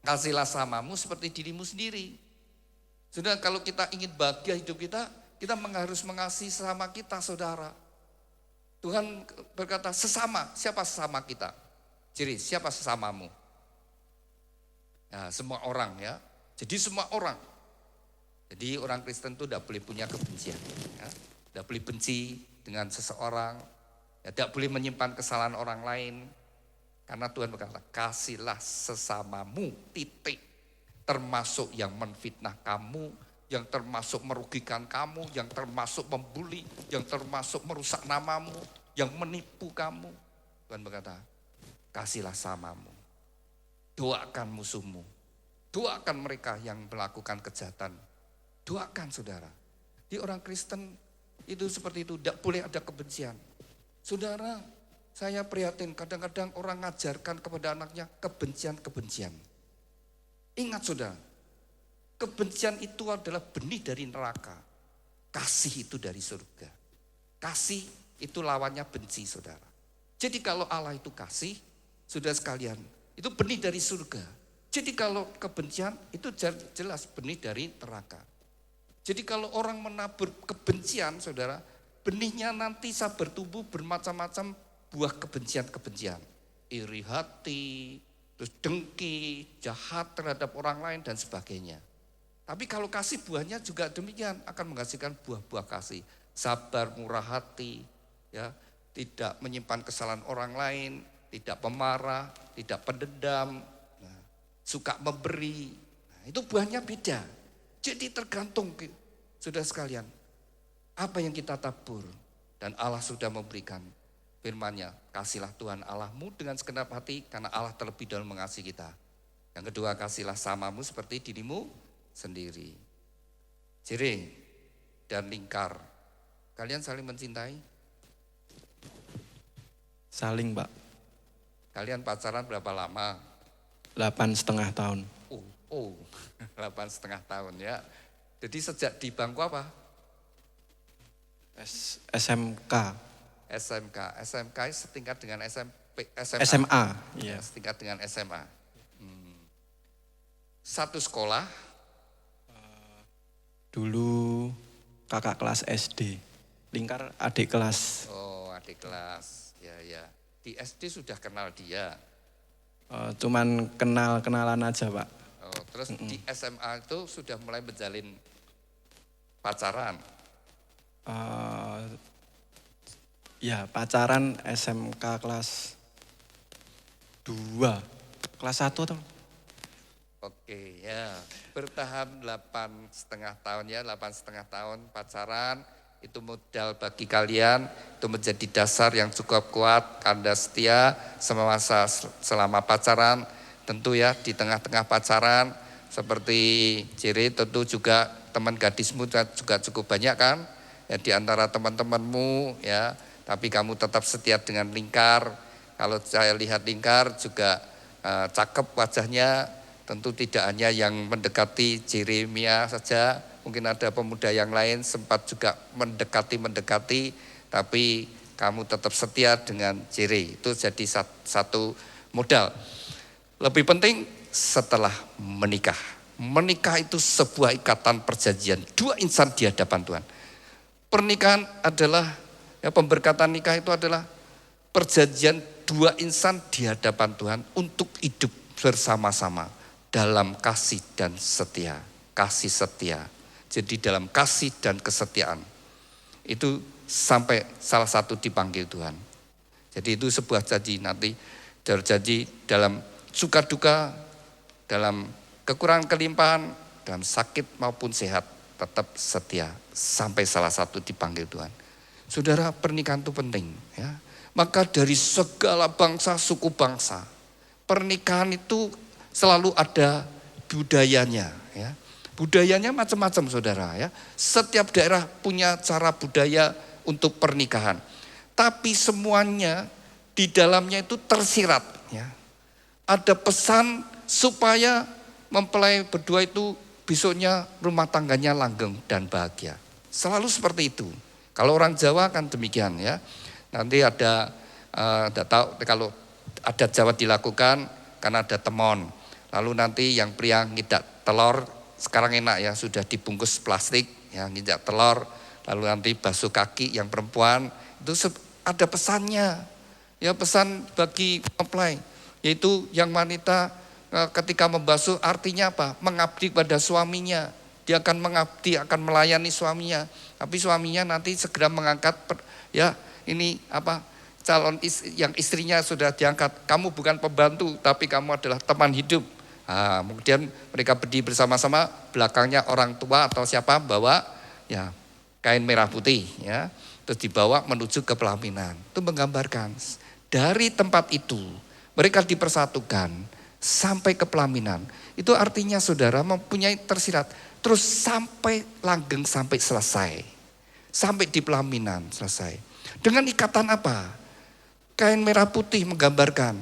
kasihlah samamu seperti dirimu sendiri. Saudara, kalau kita ingin bahagia hidup kita harus mengasihi sesama kita saudara. Tuhan berkata sesama, siapa sesama kita? Ciri, siapa sesamamu? Nah, semua orang ya. Jadi semua orang. Jadi orang Kristen itu tidak boleh punya kebencian. Ya. Tidak boleh benci dengan seseorang. Ya, tidak boleh menyimpan kesalahan orang lain. Karena Tuhan berkata, kasihlah sesamamu, titik. Termasuk yang menfitnah kamu, yang termasuk merugikan kamu, yang termasuk membuli, yang termasuk merusak namamu, yang menipu kamu. Tuhan berkata, kasihlah samamu. Doakan musuhmu. Doakan mereka yang melakukan kejahatan. Doakan saudara. Di orang Kristen itu seperti itu, tidak boleh ada kebencian. Saudara, saya prihatin kadang-kadang orang ngajarkan kepada anaknya kebencian-kebencian. Ingat saudara, kebencian itu adalah benih dari neraka. Kasih itu dari surga. Kasih itu lawannya benci saudara. Jadi kalau Allah itu kasih, saudara sekalian, itu benih dari surga. Jadi kalau kebencian itu jelas benih dari neraka. Jadi kalau orang menabur kebencian saudara, benihnya nanti bisa bertumbuh bermacam-macam buah kebencian-kebencian. Iri hati, terus dengki, jahat terhadap orang lain dan sebagainya. Tapi kalau kasih buahnya juga demikian, akan menghasilkan buah-buah kasih. Sabar, murah hati, ya, tidak menyimpan kesalahan orang lain, tidak pemarah, tidak pendendam, suka memberi. Nah, itu buahnya beda. Jadi tergantung saudara sekalian, apa yang kita tabur. Dan Allah sudah memberikan firman-Nya, kasihlah Tuhan Allahmu dengan segenap hati karena Allah terlebih dahulu mengasihi kita. Yang kedua, kasihlah samamu seperti dirimu sendiri. Ciri dan lingkar. Kalian saling mencintai? Saling, Pak. Kalian pacaran berapa lama? 8,5 tahun. 8,5 tahun ya. Jadi sejak di bangku apa? SMK. SMK setingkat dengan SMP, SMA. Iya. Setingkat dengan SMA. Satu sekolah. Dulu kakak kelas SD. Lingkar adik kelas. Oh, adik kelas. Ya. Di SD sudah kenal dia. Cuman kenalan aja Pak. Oh, terus di SMA itu sudah mulai menjalin pacaran. Ya pacaran SMK kelas 2. Kelas 1 atau? Oke, ya. Bertahan 8,5 tahun ya, 8,5 tahun pacaran. Itu modal bagi kalian, itu menjadi dasar yang cukup kuat, Anda setia semasa selama pacaran. Tentu ya di tengah-tengah pacaran seperti ciri tentu juga teman gadismu juga cukup banyak kan. Ya di antara teman-temanmu ya, tapi kamu tetap setia dengan Lingkar. Kalau saya lihat Lingkar juga cakep wajahnya, tentu tidak hanya yang mendekati Jeremia saja, mungkin ada pemuda yang lain sempat juga mendekati, tapi kamu tetap setia dengan Jere. Itu jadi satu modal. Lebih penting setelah menikah. Menikah itu sebuah ikatan perjanjian, dua insan di hadapan Tuhan. Pernikahan adalah, ya pemberkatan nikah itu adalah perjanjian dua insan di hadapan Tuhan untuk hidup bersama-sama dalam kasih dan setia. Kasih setia. Jadi dalam kasih dan kesetiaan. Itu sampai salah satu dipanggil Tuhan. Jadi itu sebuah janji nanti. Janji dalam suka duka, dalam kekurangan kelimpahan, dalam sakit maupun sehat. Tetap setia sampai salah satu dipanggil Tuhan. Saudara, pernikahan itu penting ya. Maka dari segala bangsa, suku bangsa, pernikahan itu selalu ada budayanya ya. Budayanya macam-macam saudara ya. Setiap daerah punya cara budaya untuk pernikahan. Tapi semuanya di dalamnya itu tersirat ya. Ada pesan supaya mempelai berdua itu besoknya rumah tangganya langgeng dan bahagia. Selalu seperti itu. Kalau orang Jawa kan demikian ya. Nanti ada, tidak tahu kalau ada Jawa dilakukan karena ada temon. Lalu nanti yang pria ngidak telur, sekarang enak ya sudah dibungkus plastik, ya ngidak telur. Lalu nanti basuh kaki yang perempuan, itu ada pesannya. Ya pesan bagi mempelai, yaitu yang wanita ketika membasuh artinya apa? Mengabdi pada suaminya. Dia akan mengabdi, akan melayani suaminya. Tapi suaminya nanti segera mengangkat, ya ini apa? Calon yang istrinya sudah diangkat. Kamu bukan pembantu, tapi kamu adalah teman hidup. Nah, kemudian mereka berdiri bersama-sama, belakangnya orang tua atau siapa bawa ya kain merah putih, ya. Terus dibawa menuju ke pelaminan. Itu menggambarkan dari tempat itu mereka dipersatukan sampai ke pelaminan. Itu artinya saudara mempunyai tersirat. Terus sampai langgeng, sampai selesai. Sampai di pelaminan selesai. Dengan ikatan apa? Kain merah putih menggambarkan.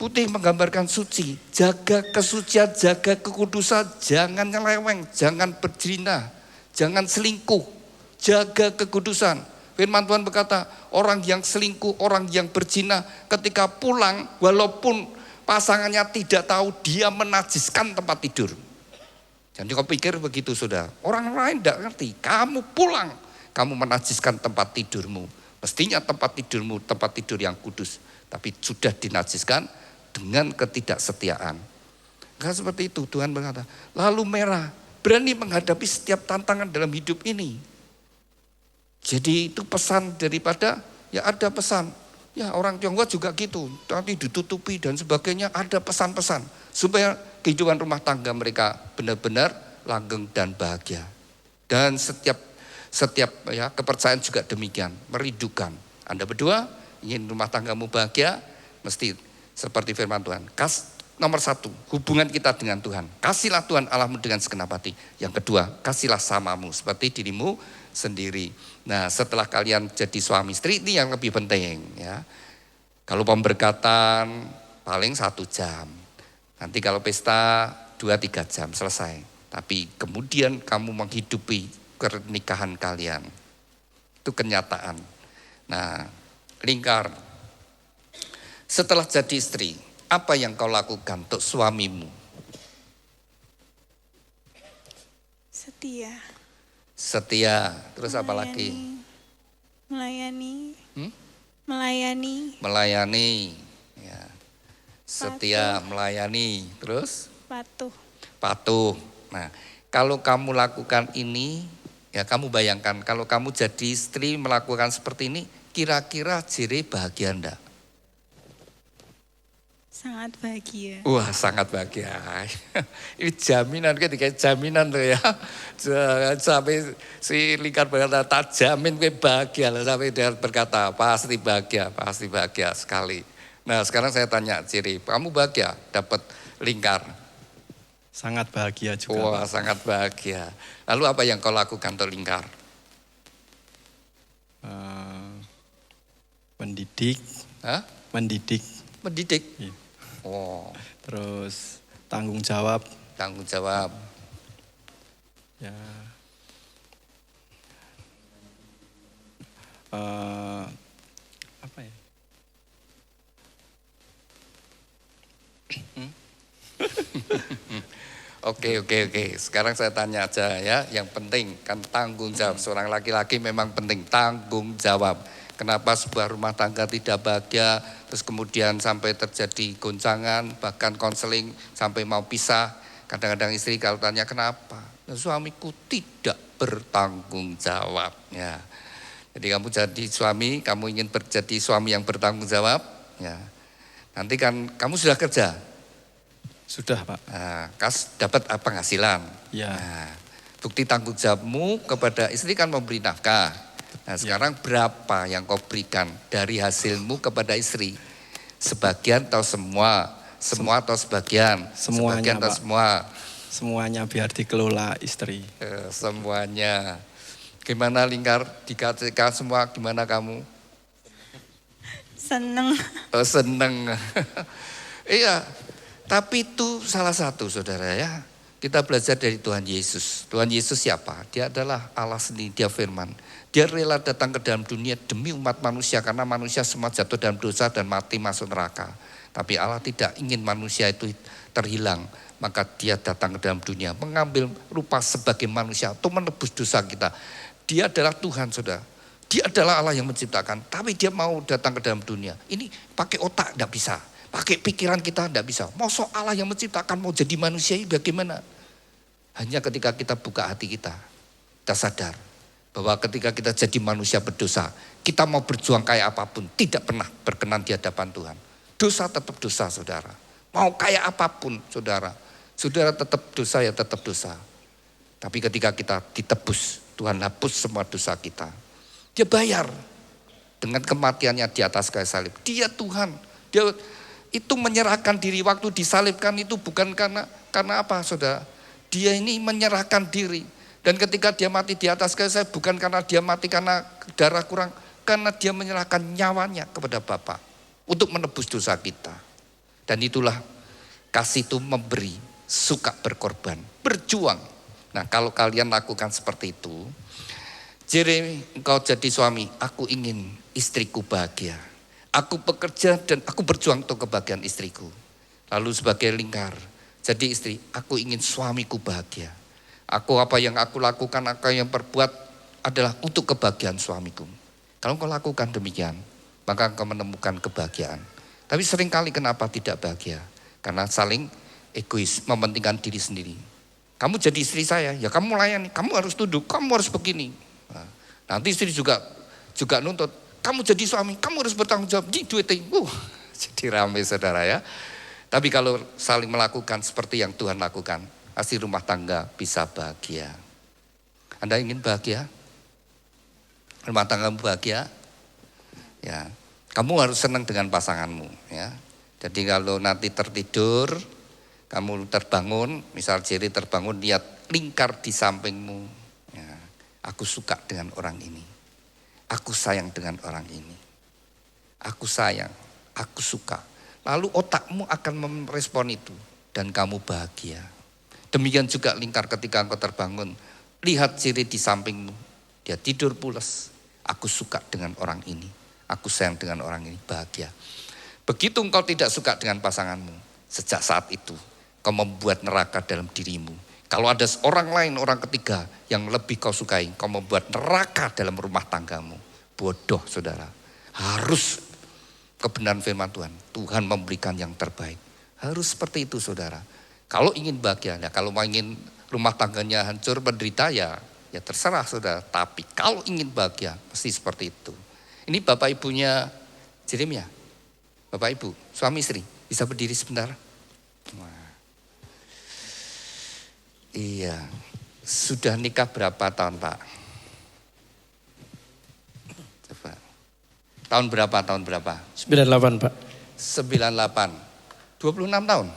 Putih menggambarkan suci. Jaga kesucian, jaga kekudusan. Jangan nyeleweng, jangan berzina, jangan selingkuh. Jaga kekudusan. Firman Tuhan berkata, orang yang selingkuh, orang yang berzina, ketika pulang walaupun pasangannya tidak tahu, dia menajiskan tempat tidur. Jadi kau pikir begitu saudara. Orang lain tidak ngerti. Kamu pulang, kamu menajiskan tempat tidurmu. Mestinya tempat tidurmu tempat tidur yang kudus. Tapi sudah dinajiskan dengan ketidaksetiaan. Nah, seperti itu Tuhan berkata. Lalu merah, berani menghadapi setiap tantangan dalam hidup ini. Jadi itu pesan daripada, ya ada pesan. Ya orang Tionghoa juga gitu, nanti ditutupi dan sebagainya, ada pesan-pesan supaya kehidupan rumah tangga mereka benar-benar langgeng dan bahagia. Dan setiap ya kepercayaan juga demikian, merindukan. Anda berdua ingin rumah tanggamu bahagia, mesti seperti firman Tuhan. Nomor 1, hubungan kita dengan Tuhan. Kasihlah Tuhan Allahmu dengan segenap hati. Yang kedua, kasihlah samamu seperti dirimu sendiri. Nah, setelah kalian jadi suami istri, ini yang lebih penting ya. Kalau pemberkatan paling 1 jam. Nanti kalau pesta 2-3 jam selesai. Tapi kemudian kamu menghidupi pernikahan kalian. Itu kenyataan. Nah, Lingkar, setelah jadi istri, apa yang kau lakukan untuk suamimu? Setia. Setia. Terus apa lagi? Melayani. Hmm? Melayani. Melayani. Ya. Setia, melayani. Terus? Patuh. Patuh. Nah, kalau kamu lakukan ini, ya kamu bayangkan kalau kamu jadi istri melakukan seperti ini, kira-kira Jere bahagia enggak? Sangat bahagia. Wah, sangat bahagia. Ini jaminan, ketika jaminan tuh ya. Sampai si Lingkar berkata, tak jamin gue bahagia. Sampai dia berkata, pasti bahagia sekali. Nah, sekarang saya tanya Jere, kamu bahagia dapat Lingkar? Sangat bahagia juga. Wah, Pak. sangat bahagia. Lalu apa yang kau lakukan untuk Lingkar? Mendidik. Hah? Mendidik. Mendidik. Iya. Oh, Terus tanggung jawab. tanggung jawab. Ya. Apa ya? Oke. Sekarang saya tanya aja ya, yang penting kan tanggung jawab. Seorang laki-laki memang penting tanggung jawab. Kenapa sebuah rumah tangga tidak bahagia, terus kemudian sampai terjadi goncangan, bahkan konseling sampai mau pisah. Kadang-kadang istri kalau tanya kenapa, suamiku tidak bertanggung jawab. Ya. Jadi kamu jadi suami, kamu ingin jadi suami yang bertanggung jawab. Ya. Nanti kan kamu sudah kerja. Sudah, Pak. Nah, dapat apa penghasilan. Ya. Nah, bukti tanggung jawabmu kepada istri kan memberi nafkah. Nah, sekarang berapa yang kau berikan dari hasilmu kepada istri? Sebagian atau semua? Semua atau sebagian? Semuanya, Sebagian atau Pak. semua? Semuanya biar dikelola istri. Semuanya. Gimana Lingkar? Dikatakan semua gimana kamu? Seneng. Oh, seneng. Iya. Tapi itu salah satu saudara ya. Kita belajar dari Tuhan Yesus. Tuhan Yesus siapa? Dia adalah Allah sendiri, dia firman. Dia rela datang ke dalam dunia demi umat manusia. Karena manusia semua jatuh dalam dosa dan mati masuk neraka. Tapi Allah tidak ingin manusia itu terhilang. Maka dia datang ke dalam dunia. Mengambil rupa sebagai manusia untuk menebus dosa kita. Dia adalah Tuhan saudara. Dia adalah Allah yang menciptakan. Tapi dia mau datang ke dalam dunia. Ini pakai otak tidak bisa. Pakai pikiran kita tidak bisa. Masa Allah yang menciptakan mau jadi manusia ini bagaimana? Hanya ketika kita buka hati kita sadar bahwa ketika kita jadi manusia berdosa, kita mau berjuang kayak apapun, tidak pernah berkenan di hadapan Tuhan. Dosa tetap dosa saudara. Mau kayak apapun saudara. Saudara tetap dosa ya tetap dosa. Tapi ketika kita ditebus, Tuhan hapus semua dosa kita. Dia bayar dengan kematiannya di atas kayu salib. Dia Tuhan. Dia itu menyerahkan diri waktu disalibkan itu bukan karena apa saudara. Dia ini menyerahkan diri. Dan ketika dia mati di atas kayu salib bukan karena dia mati karena darah kurang. Karena dia menyerahkan nyawanya kepada Bapa untuk menebus dosa kita. Dan itulah kasih itu memberi, suka berkorban, berjuang. Nah kalau kalian lakukan seperti itu. Jere engkau jadi suami, aku ingin istriku bahagia. Aku bekerja dan aku berjuang untuk kebahagiaan istriku. Lalu sebagai Lingkar, jadi istri, aku ingin suamiku bahagia. Apa yang aku lakukan, apa yang perbuat adalah untuk kebahagiaan suamiku. Kalau kau lakukan demikian, maka engkau menemukan kebahagiaan. Tapi seringkali kenapa tidak bahagia? Karena saling egois, mementingkan diri sendiri. Kamu jadi istri saya, ya kamu layani, kamu harus tunduk, kamu harus begini. Nah, nanti istri juga nuntut. Kamu jadi suami, kamu harus bertanggung jawab di duiting. Jadi ramai saudara ya. Tapi kalau saling melakukan seperti yang Tuhan lakukan, pasti rumah tangga bisa bahagia. Anda ingin bahagia? Rumah tanggamu bahagia? Ya, kamu harus senang dengan pasanganmu. Ya. Jadi kalau nanti tertidur, kamu terbangun, misal Jere terbangun, lihat Lingkar di sampingmu. Ya, aku suka dengan orang ini. Aku sayang dengan orang ini. Aku sayang, aku suka. Lalu otakmu akan merespon itu. Dan kamu bahagia. Demikian juga Lingkar ketika engkau terbangun. Lihat Jere di sampingmu. Dia tidur pulas. Aku suka dengan orang ini. Aku sayang dengan orang ini. Bahagia. Begitu engkau tidak suka dengan pasanganmu. Sejak saat itu. Kau membuat neraka dalam dirimu. Kalau ada orang lain, orang ketiga yang lebih kau sukai, kau membuat neraka dalam rumah tanggamu. Bodoh saudara. Harus kebenaran firman Tuhan. Tuhan memberikan yang terbaik. Harus seperti itu saudara. Kalau ingin bahagia, ya kalau ingin rumah tangganya hancur, menderita ya terserah saudara. Tapi kalau ingin bahagia, pasti seperti itu. Ini bapak ibunya Jeremia. Bapak ibu, suami istri, bisa berdiri sebentar? Wah. Iya, sudah nikah berapa tahun Pak? Coba. Tahun berapa? 98 Pak. 98, 26 tahun?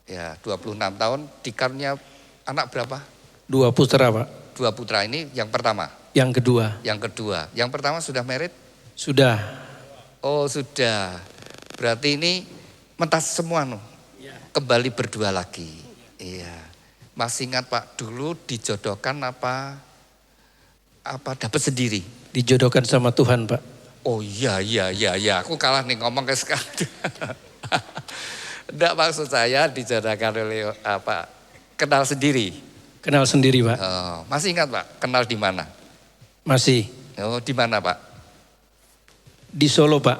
Ya, 26 tahun, dikaruniai anak berapa? 2 putra Pak. 2 putra, ini yang pertama? Yang kedua. Yang kedua, yang pertama sudah married? Sudah. Oh sudah, berarti ini mentas semua no? Kembali berdua lagi. Iya. Masih ingat Pak, dulu dijodohkan apa dapat sendiri? Dijodohkan sama Tuhan Pak. Oh iya, aku kalah nih ngomong ke sekali. Enggak, maksud saya dijodohkan oleh kenal sendiri. Kenal sendiri Pak. Oh, masih ingat Pak, kenal di mana? Masih. Oh, di mana Pak? Di Solo Pak.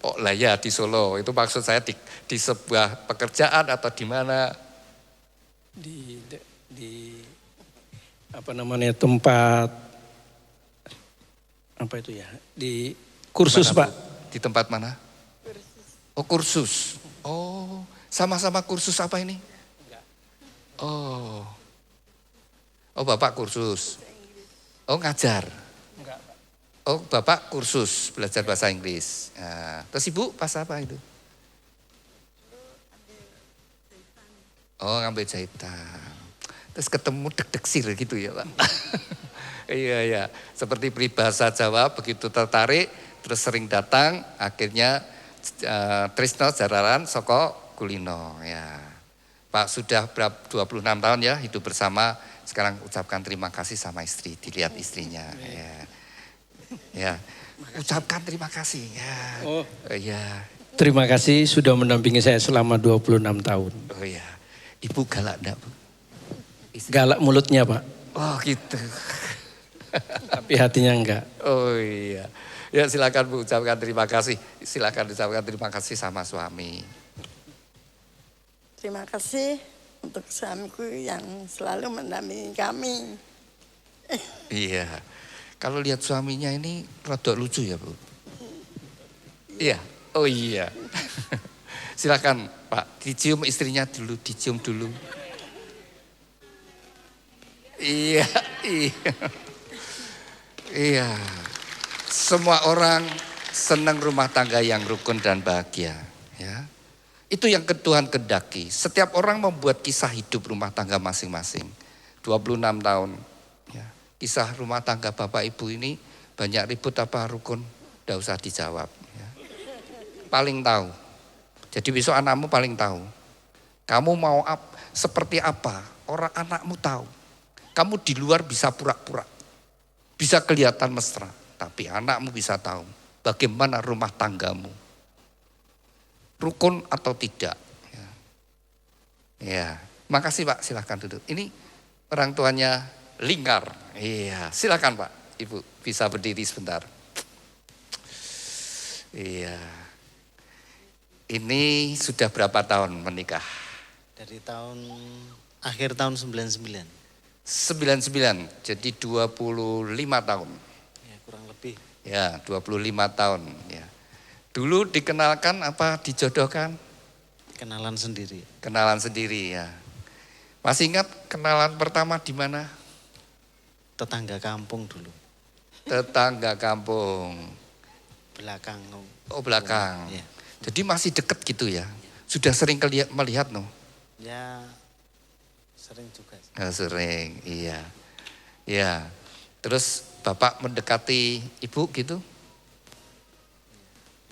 Oh lah ya, di Solo. Itu maksud saya di sebuah pekerjaan atau di mana? Di apa namanya, tempat apa itu ya? Di kursus Mana, Pak. Bu? Di tempat mana? Oh kursus. Oh sama-sama kursus apa ini? Oh Bapak kursus. Oh ngajar. Oh Bapak kursus belajar bahasa Inggris. Nah, terus Ibu pas apa itu? Oh ngambil jahitan. Terus ketemu deg-degsir gitu ya Pak. Iya. Seperti peribahasa Jawa, begitu tertarik, terus sering datang, akhirnya Trisno Jararan Soko Kulino. Ya. Pak sudah 26 tahun ya hidup bersama, sekarang ucapkan terima kasih sama istri, dilihat istrinya. Ya. Ucapkan terima kasih. Ya. Oh. Ya. Terima kasih sudah mendampingi saya selama 26 tahun. Oh ya. Ibu galak enggak Bu? Galak mulutnya Pak, Oh gitu. tapi hatinya enggak. Oh iya. Ya silakan Bu ucapkan terima kasih. Silakan ucapkan terima kasih sama suami. Terima kasih untuk suamiku yang selalu mendampingi kami. Iya. Kalau lihat suaminya ini rada lucu ya Bu. Iya. Oh iya. Silakan Pak, dicium istrinya dulu, dicium dulu. Iya. Iya. Semua orang senang rumah tangga yang rukun dan bahagia, ya. Itu yang Tuhan kehendaki. Setiap orang membuat kisah hidup rumah tangga masing-masing. 26 tahun, ya. Kisah rumah tangga Bapak Ibu ini banyak ribut apa rukun? Tidak usah dijawab, ya. Paling tahu. Jadi besok anakmu paling tahu. Kamu mau seperti apa? Orang anakmu tahu. Kamu di luar bisa pura-pura. Bisa kelihatan mesra. Tapi anakmu bisa tahu bagaimana rumah tanggamu. Rukun atau tidak. Ya. Makasih Pak, silahkan duduk. Ini orang tuanya Lingkar. Iya, silakan Pak. Ibu bisa berdiri sebentar. Iya. Ini sudah berapa tahun menikah? Dari akhir tahun 99. 99, jadi 25 tahun. Ya, kurang lebih. Ya, 25 tahun. Ya. Dulu dikenalkan apa dijodohkan? Kenalan sendiri. Kenalan sendiri ya. Masih ingat kenalan pertama di mana? Tetangga kampung dulu. Tetangga kampung. Belakang. Oh belakang. Ya. Jadi masih deket gitu ya. Sudah sering melihat no? Ya sering juga. Oh, sering, iya. Ya. Terus Bapak mendekati Ibu gitu?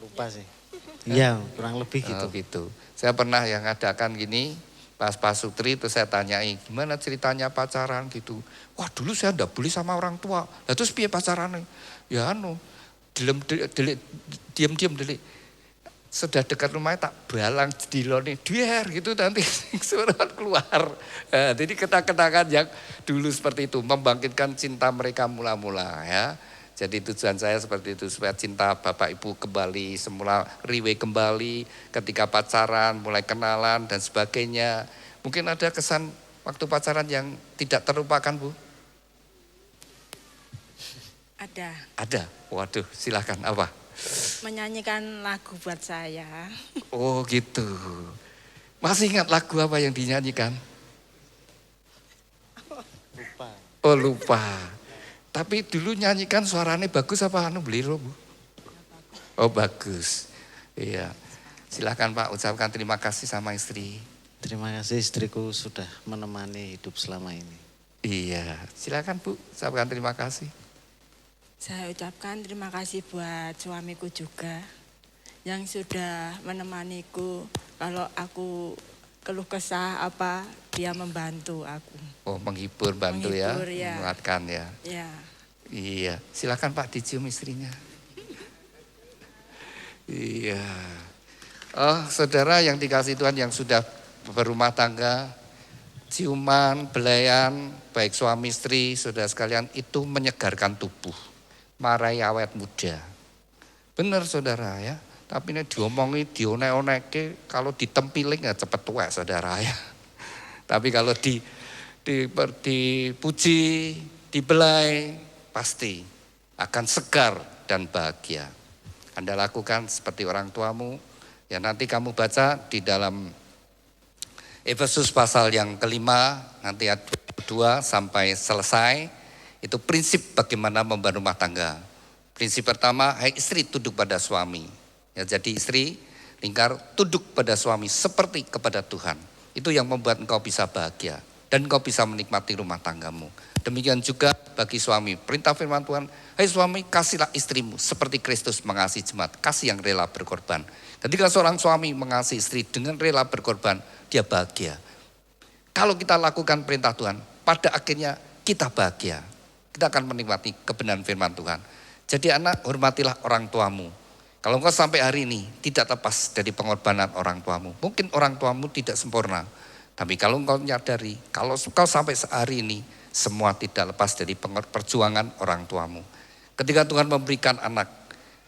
Lupa sih. Iya, kurang lebih gitu. Oh, gitu. Saya pernah yang ngadakan gini, pas Sutri itu saya tanyai, gimana ceritanya pacaran gitu. Wah dulu saya enggak boleh sama orang tua. Lah terus piye pacaran? Ya diam-diam delik. sudah dekat rumahnya tak balang dilone duer gitu nanti suara keluar. Jadi kenang-kenangan yang dulu seperti itu membangkitkan cinta mereka mula-mula ya. Jadi tujuan saya seperti itu supaya cinta Bapak Ibu kembali semula riwe kembali ketika pacaran, mulai kenalan dan sebagainya. Mungkin ada kesan waktu pacaran yang tidak terlupakan, Bu? Ada. Waduh, silakan apa? Menyanyikan lagu buat saya. Oh gitu. Masih ingat lagu apa yang dinyanyikan? Lupa. Oh lupa. Tapi dulu nyanyikan suaranya bagus apa beliro, Bu? Oh bagus. Iya. Silakan Pak, ucapkan terima kasih sama istri. Terima kasih istriku sudah menemani hidup selama ini. Iya. Silakan Bu, ucapkan terima kasih. Saya ucapkan terima kasih buat suamiku juga yang sudah menemaniku. Kalau aku keluh kesah apa, dia membantu aku. Oh menghibur, bantu Menghibur, ya, ya. menguatkan ya. Ya. Iya, silakan Pak dicium istrinya. Iya. Oh saudara yang dikasih Tuhan yang sudah berumah tangga, ciuman, belayan, baik suami istri, saudara sekalian itu menyegarkan tubuh. Marai awet muda. Benar saudara ya. Tapi ini diomongi, dionek-onek, kalau ditempiling ya cepet tua saudara ya. Tapi kalau dipuji, dibelai, pasti akan segar dan bahagia. Anda lakukan seperti orang tuamu. Ya nanti kamu baca di dalam Efesus pasal yang kelima, nanti ayat 2 sampai selesai. Itu prinsip bagaimana membangun rumah tangga. Prinsip pertama, hai istri tunduk pada suami. Ya, jadi istri, lingkar tunduk pada suami seperti kepada Tuhan. Itu yang membuat engkau bisa bahagia. Dan engkau bisa menikmati rumah tanggamu. Demikian juga bagi suami. Perintah firman Tuhan, hai suami kasihlah istrimu seperti Kristus mengasihi jemaat. Kasih yang rela berkorban. Ketika seorang suami mengasihi istri dengan rela berkorban, dia bahagia. Kalau kita lakukan perintah Tuhan, pada akhirnya kita bahagia. Kita akan menikmati kebenaran firman Tuhan. Jadi anak, hormatilah orang tuamu. Kalau engkau sampai hari ini tidak lepas dari pengorbanan orang tuamu. Mungkin orang tuamu tidak sempurna. Tapi kalau engkau menyadari, kalau engkau sampai hari ini, semua tidak lepas dari perjuangan orang tuamu. Ketika Tuhan memberikan anak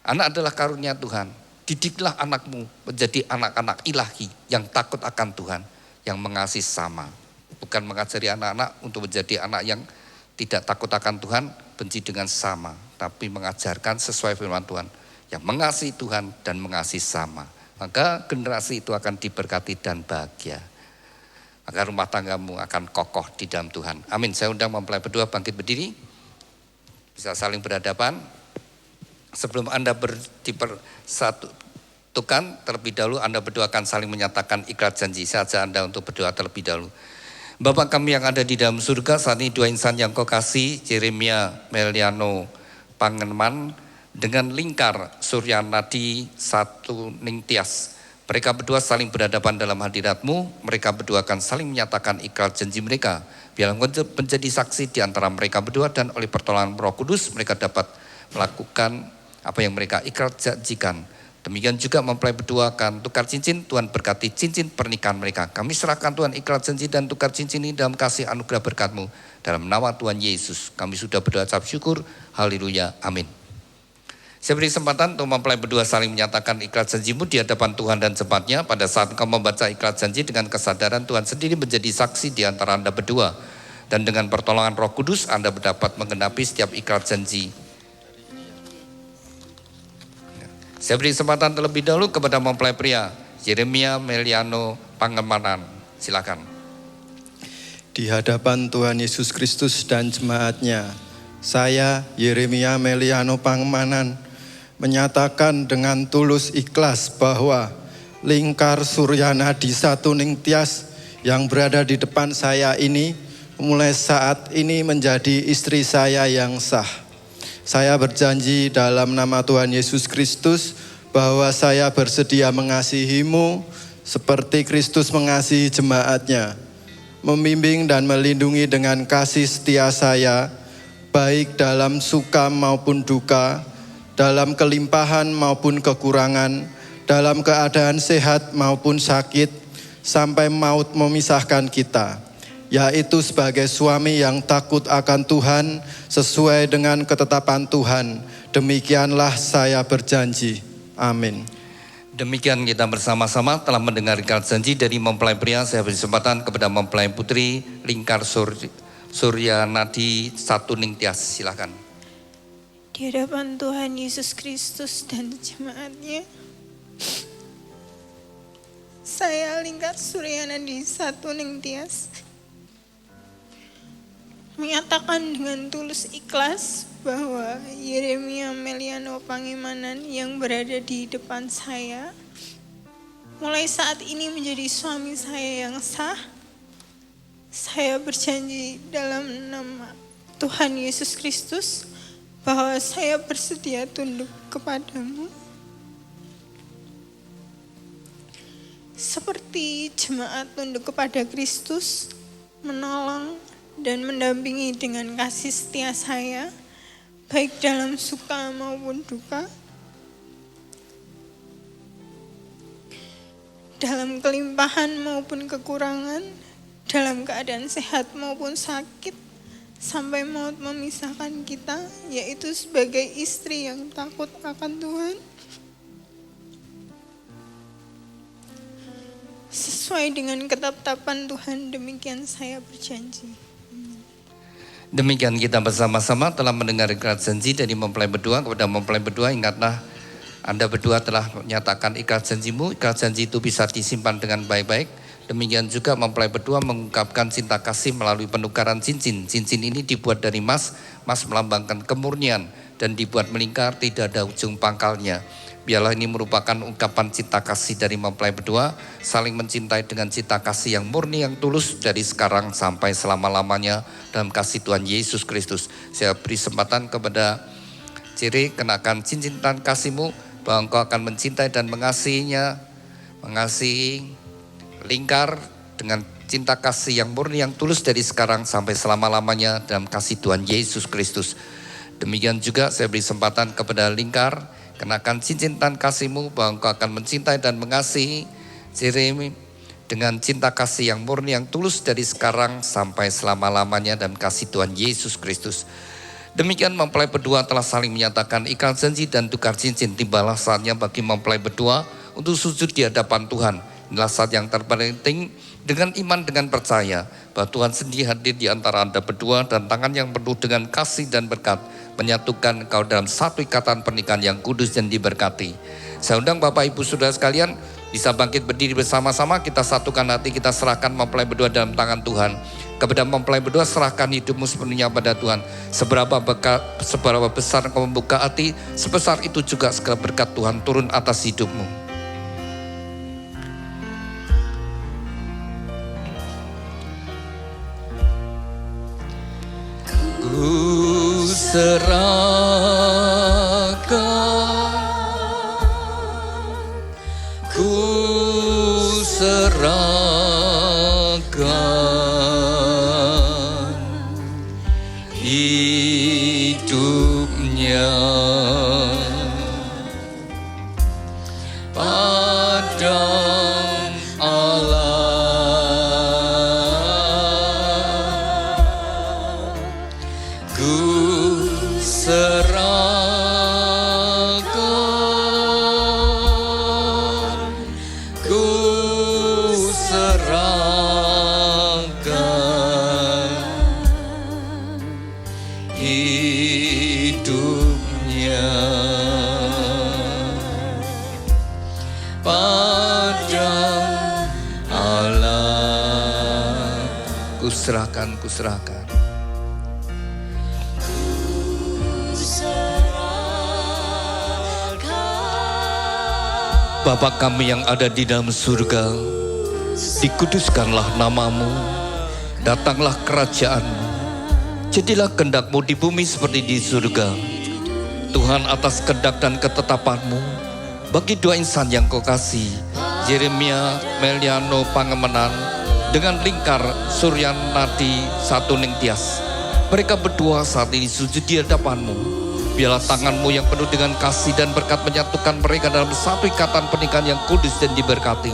adalah karunia Tuhan. Didiklah anakmu menjadi anak-anak ilahi yang takut akan Tuhan. Yang mengasihi sama. Bukan mengajari anak-anak untuk menjadi anak yang tidak takut akan Tuhan, benci dengan sama, tapi mengajarkan sesuai firman Tuhan, yang mengasihi Tuhan dan mengasihi sama. Maka generasi itu akan diberkati dan bahagia. Maka rumah tanggamu akan kokoh di dalam Tuhan. Amin. Saya undang mempelai berdua bangkit berdiri, bisa saling berhadapan. Sebelum Anda dipersatukan, terlebih dahulu Anda berdua akan saling menyatakan ikrar janji. Saya ajak Anda untuk berdoa terlebih dahulu. Bapa kami yang ada di dalam surga, saat ini dua insan yang kau kasih, Yeremia Meliano Pangeman dengan Lingkar Suryanadi Satu Ningtyas. Mereka berdua saling berhadapan dalam hadirat-Mu, mereka berdua akan saling menyatakan ikrar janji mereka. Biarlah Engkau menjadi saksi di antara mereka berdua dan oleh pertolongan Roh Kudus mereka dapat melakukan apa yang mereka ikrar janjikan. Demikian juga mempelai berdua akan tukar cincin, Tuhan berkati cincin pernikahan mereka. Kami serahkan Tuhan ikrar janji dan tukar cincin ini dalam kasih anugerah berkat-Mu. Dalam nama Tuhan Yesus, kami sudah berdoa ucap syukur. Haleluya, amin. Saya beri kesempatan untuk mempelai berdua saling menyatakan ikrar janji-Mu di hadapan Tuhan dan tempatnya. Pada saat engkau membaca ikrar janji dengan kesadaran Tuhan sendiri menjadi saksi di antara Anda berdua. Dan dengan pertolongan Roh Kudus Anda dapat menggenapi setiap ikrar janji. Saya beri kesempatan terlebih dahulu kepada mempelai pria, Yeremia Meliano Pangemanan. Silakan. Di hadapan Tuhan Yesus Kristus dan jemaatnya, saya Yeremia Meliano Pangemanan menyatakan dengan tulus ikhlas bahwa Lingkar Suryanadi Satu Ningtyas yang berada di depan saya ini mulai saat ini menjadi istri saya yang sah. Saya berjanji dalam nama Tuhan Yesus Kristus bahwa saya bersedia mengasihimu seperti Kristus mengasihi jemaatnya, membimbing dan melindungi dengan kasih setia saya, baik dalam suka maupun duka, dalam kelimpahan maupun kekurangan, dalam keadaan sehat maupun sakit, sampai maut memisahkan kita, yaitu sebagai suami yang takut akan Tuhan sesuai dengan ketetapan Tuhan. Demikianlah saya berjanji. Amin. Demikian kita bersama-sama telah mendengarkan janji dari mempelai pria. Saya beri kesempatan kepada mempelai putri Lingkar Surya Nadi Satu Ningtyas. Silakan. Di hadapan Tuhan Yesus Kristus dan jemaatnya, saya Lingkar Suryanadi Satu Ningtyas menyatakan dengan tulus ikhlas bahwa Yeremia Meliano Pangemanan yang berada di depan saya mulai saat ini menjadi suami saya yang sah. Saya berjanji dalam nama Tuhan Yesus Kristus bahwa saya bersedia tunduk kepadamu. Seperti jemaat tunduk kepada Kristus, menolong dan mendampingi dengan kasih setia saya, baik dalam suka maupun duka, dalam kelimpahan maupun kekurangan, dalam keadaan sehat maupun sakit, sampai maut memisahkan kita, yaitu sebagai istri yang takut akan Tuhan. Sesuai dengan ketetapan Tuhan, demikian saya berjanji. Demikian kita bersama-sama telah mendengarkan janji dari mempelai berdua. Kepada mempelai berdua, ingatlah Anda berdua telah menyatakan ikat janjimu. Ikat janji itu bisa disimpan dengan baik-baik. Demikian juga mempelai berdua mengungkapkan cinta kasih melalui penukaran cincin. Cincin ini dibuat dari emas. Emas melambangkan kemurnian dan dibuat melingkar, tidak ada ujung pangkalnya. Biarlah ini merupakan ungkapan cinta kasih dari mempelai berdua, saling mencintai dengan cinta kasih yang murni, yang tulus dari sekarang sampai selama-lamanya dalam kasih Tuhan Yesus Kristus. Saya beri kesempatan kepada Ciri, kenakan cincin dan kasihmu, bahwa engkau akan mencintai dan mengasihinya, mengasihi Lingkar dengan cinta kasih yang murni, yang tulus dari sekarang sampai selama-lamanya dalam kasih Tuhan Yesus Kristus. Demikian juga saya beri kesempatan kepada Lingkar, kenakan cincin dan kasihmu, bahwa engkau akan mencintai dan mengasihi Jeremy dengan cinta kasih yang murni, yang tulus dari sekarang sampai selama-lamanya dalam kasih Tuhan Yesus Kristus. Demikian mempelai berdua telah saling menyatakan ikat janji dan tukar cincin. Tibalah saatnya bagi mempelai berdua untuk sujud di hadapan Tuhan. Inilah saat yang terpenting, dengan iman, dengan percaya bahwa Tuhan sendiri hadir di antara Anda berdua, dan tangan yang penuh dengan kasih dan berkat menyatukan engkau dalam satu ikatan pernikahan yang kudus dan diberkati. Saya undang Bapak Ibu Saudara sekalian bisa bangkit berdiri bersama-sama. Kita satukan hati, kita serahkan mempelai berdua dalam tangan Tuhan. Kepada mempelai berdua, serahkan hidupmu sepenuhnya pada Tuhan. Seberapa besar engkau membuka hati, sebesar itu juga segala berkat Tuhan turun atas hidupmu. Ku serahkan hidupnya pada Allah. Ku serahkan hidupnya pada Allah. Ku serahkan. Bapa kami yang ada di dalam surga, dikuduskanlah namamu, datanglah kerajaanmu, jadilah kehendak-Mu di bumi seperti di surga. Tuhan, atas kehendak dan ketetapan-Mu, bagi dua insan yang Kau kasih, Yeremia Meliano Pangemanan dengan Lingkar Suryanadi Satu Ningtyas, mereka berdua saat ini sujud di hadapan-Mu. Biarlah tanganmu yang penuh dengan kasih dan berkat menyatukan mereka dalam satu ikatan pernikahan yang kudus dan diberkati.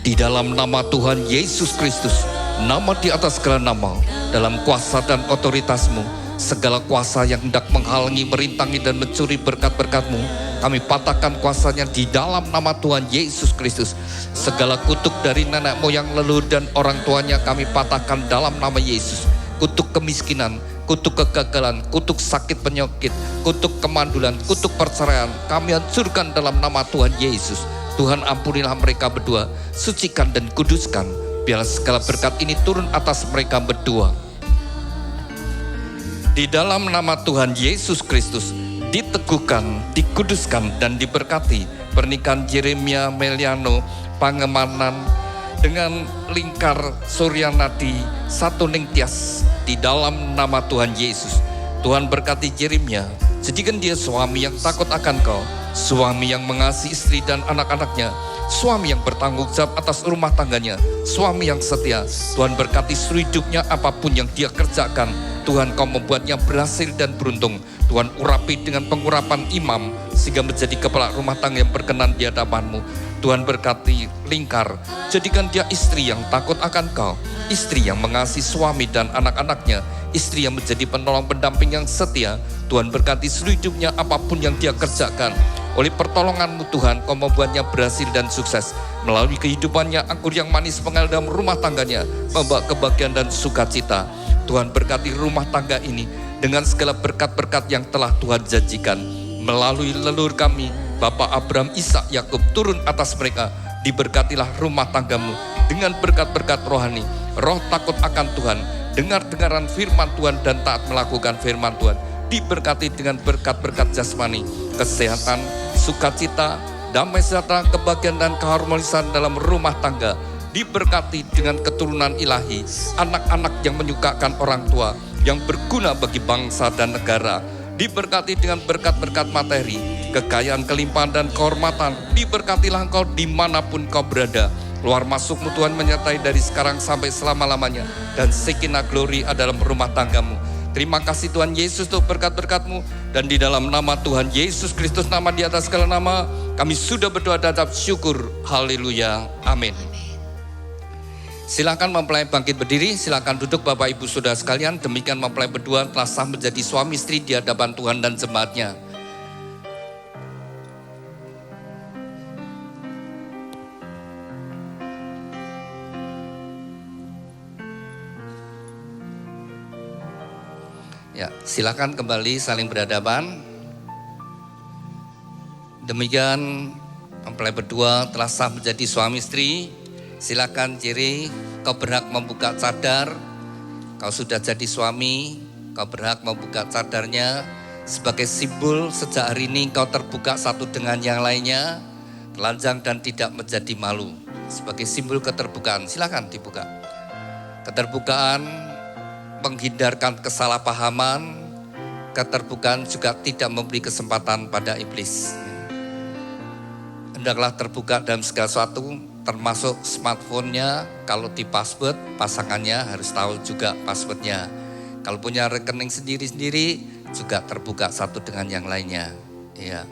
Di dalam nama Tuhan Yesus Kristus, nama di atas segala nama, dalam kuasa dan otoritasmu, segala kuasa yang hendak menghalangi, merintangi dan mencuri berkat-berkatmu, kami patahkan kuasanya di dalam nama Tuhan Yesus Kristus. Segala kutuk dari nenek moyang, leluhur dan orang tuanya kami patahkan dalam nama Yesus. Kutuk kemiskinan, kutuk kegagalan, kutuk sakit penyakit, kutuk kemandulan, kutuk perceraian, kami hancurkan dalam nama Tuhan Yesus. Tuhan ampunilah mereka berdua, sucikan dan kuduskan. Biarlah segala berkat ini turun atas mereka berdua. Di dalam nama Tuhan Yesus Kristus, diteguhkan, dikuduskan dan diberkati pernikahan Yeremia Meliano Pangemanan dengan Lingkar Suryanadi Satuning Tias. Di dalam nama Tuhan Yesus, Tuhan berkati Yeremia, jadikan dia suami yang takut akan Kau, suami yang mengasihi istri dan anak-anaknya, suami yang bertanggung jawab atas rumah tangganya, suami yang setia. Tuhan berkati seluruh hidupnya, apapun yang dia kerjakan, Tuhan Kau membuatnya berhasil dan beruntung. Tuhan urapi dengan pengurapan imam, sehingga menjadi kepala rumah tangga yang berkenan di hadapan-Mu. Tuhan berkati Lingkar, jadikan dia istri yang takut akan Kau, istri yang mengasihi suami dan anak-anaknya, istri yang menjadi penolong pendamping yang setia. Tuhan berkati seluruh hidupnya, apapun yang dia kerjakan. Oleh pertolongan-Mu Tuhan, Kau membuatnya berhasil dan sukses. Melalui kehidupannya, anggur yang manis mengalir dalam rumah tangganya, membawa kebahagiaan dan sukacita. Tuhan berkati rumah tangga ini dengan segala berkat-berkat yang telah Tuhan janjikan. Melalui leluhur kami, Bapak Abraham, Ishak, Yakub, turun atas mereka. Diberkatilah rumah tanggamu dengan berkat-berkat rohani, roh takut akan Tuhan, dengar-dengaran firman Tuhan dan taat melakukan firman Tuhan. Diberkati dengan berkat-berkat jasmani, kesehatan, sukacita, damai sejahtera, kebahagiaan dan keharmonisan dalam rumah tangga. Diberkati dengan keturunan ilahi, anak-anak yang menyukakan orang tua, yang berguna bagi bangsa dan negara. Diberkati dengan berkat-berkat materi, kekayaan, kelimpahan dan kehormatan. Diberkatilah engkau dimanapun kau berada. Keluar masukmu Tuhan menyertai dari sekarang sampai selama-lamanya, dan Shekinah glory ada dalam rumah tanggamu. Terima kasih Tuhan Yesus untuk berkat-berkat-Mu, dan di dalam nama Tuhan Yesus Kristus, nama di atas segala nama, kami sudah berdoa dan ucap syukur. Haleluya. Amin. Silakan mempelai bangkit berdiri, silakan duduk Bapak Ibu Saudara sekalian. Demikian mempelai berdua telah sah menjadi suami istri di hadapan Tuhan dan jemaatnya. Ya, silakan kembali saling berhadapan. Demikian mempelai berdua telah sah menjadi suami istri. Silakan Ciri, kau berhak membuka cadar. Kau sudah jadi suami, kau berhak membuka cadarnya. Sebagai simbol sejak hari ini kau terbuka satu dengan yang lainnya, telanjang dan tidak menjadi malu. Sebagai simbol keterbukaan, silakan dibuka. Keterbukaan menghindarkan kesalahpahaman. Keterbukaan juga tidak memberi kesempatan pada iblis. Hendaklah terbuka dalam segala sesuatu, termasuk smartphone-nya. Kalau di password, pasangannya harus tahu juga password-nya. Kalau punya rekening sendiri-sendiri, juga terbuka satu dengan yang lainnya. Ya,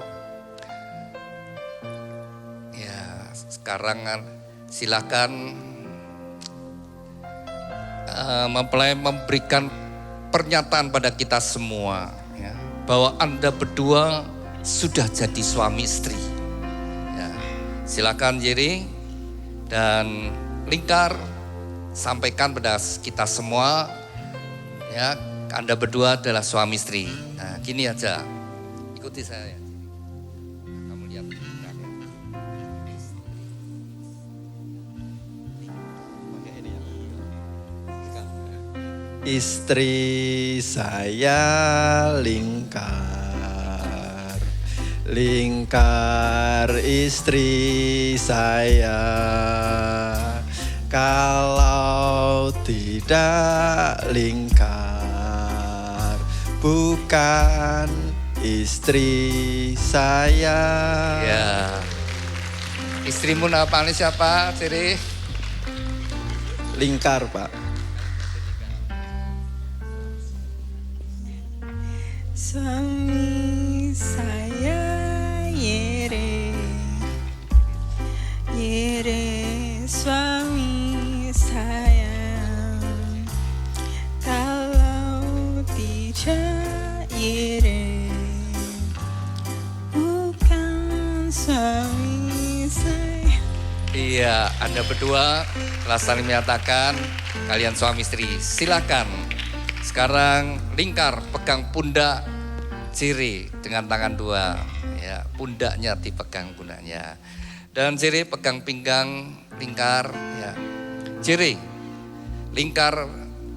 sekarang silakan mempelai memberikan pernyataan pada kita semua, ya, bahwa Anda berdua sudah jadi suami istri. Ya, silakan Jerry dan Lingkar, sampaikan pada kita semua, ya, Anda berdua adalah suami istri. Nah, gini aja, ikuti saya. Kamu lihat. Istri saya Lingkar, Lingkar istri saya. Kalau tidak Lingkar, bukan istri saya. Ya, istrimu nama siapa, Ciri? Lingkar, Pak. Suami saya Yere suami saya. Kalau tidak Yere bukan suami saya. Iya, Anda berdua telah saling menyatakan kalian suami istri. Silakan. Sekarang Lingkar pegang pundak Ciri dengan tangan dua. Ya, pundaknya dipegang pundaknya. Dan Ciri pegang pinggang Lingkar. Ya. Ciri, Lingkar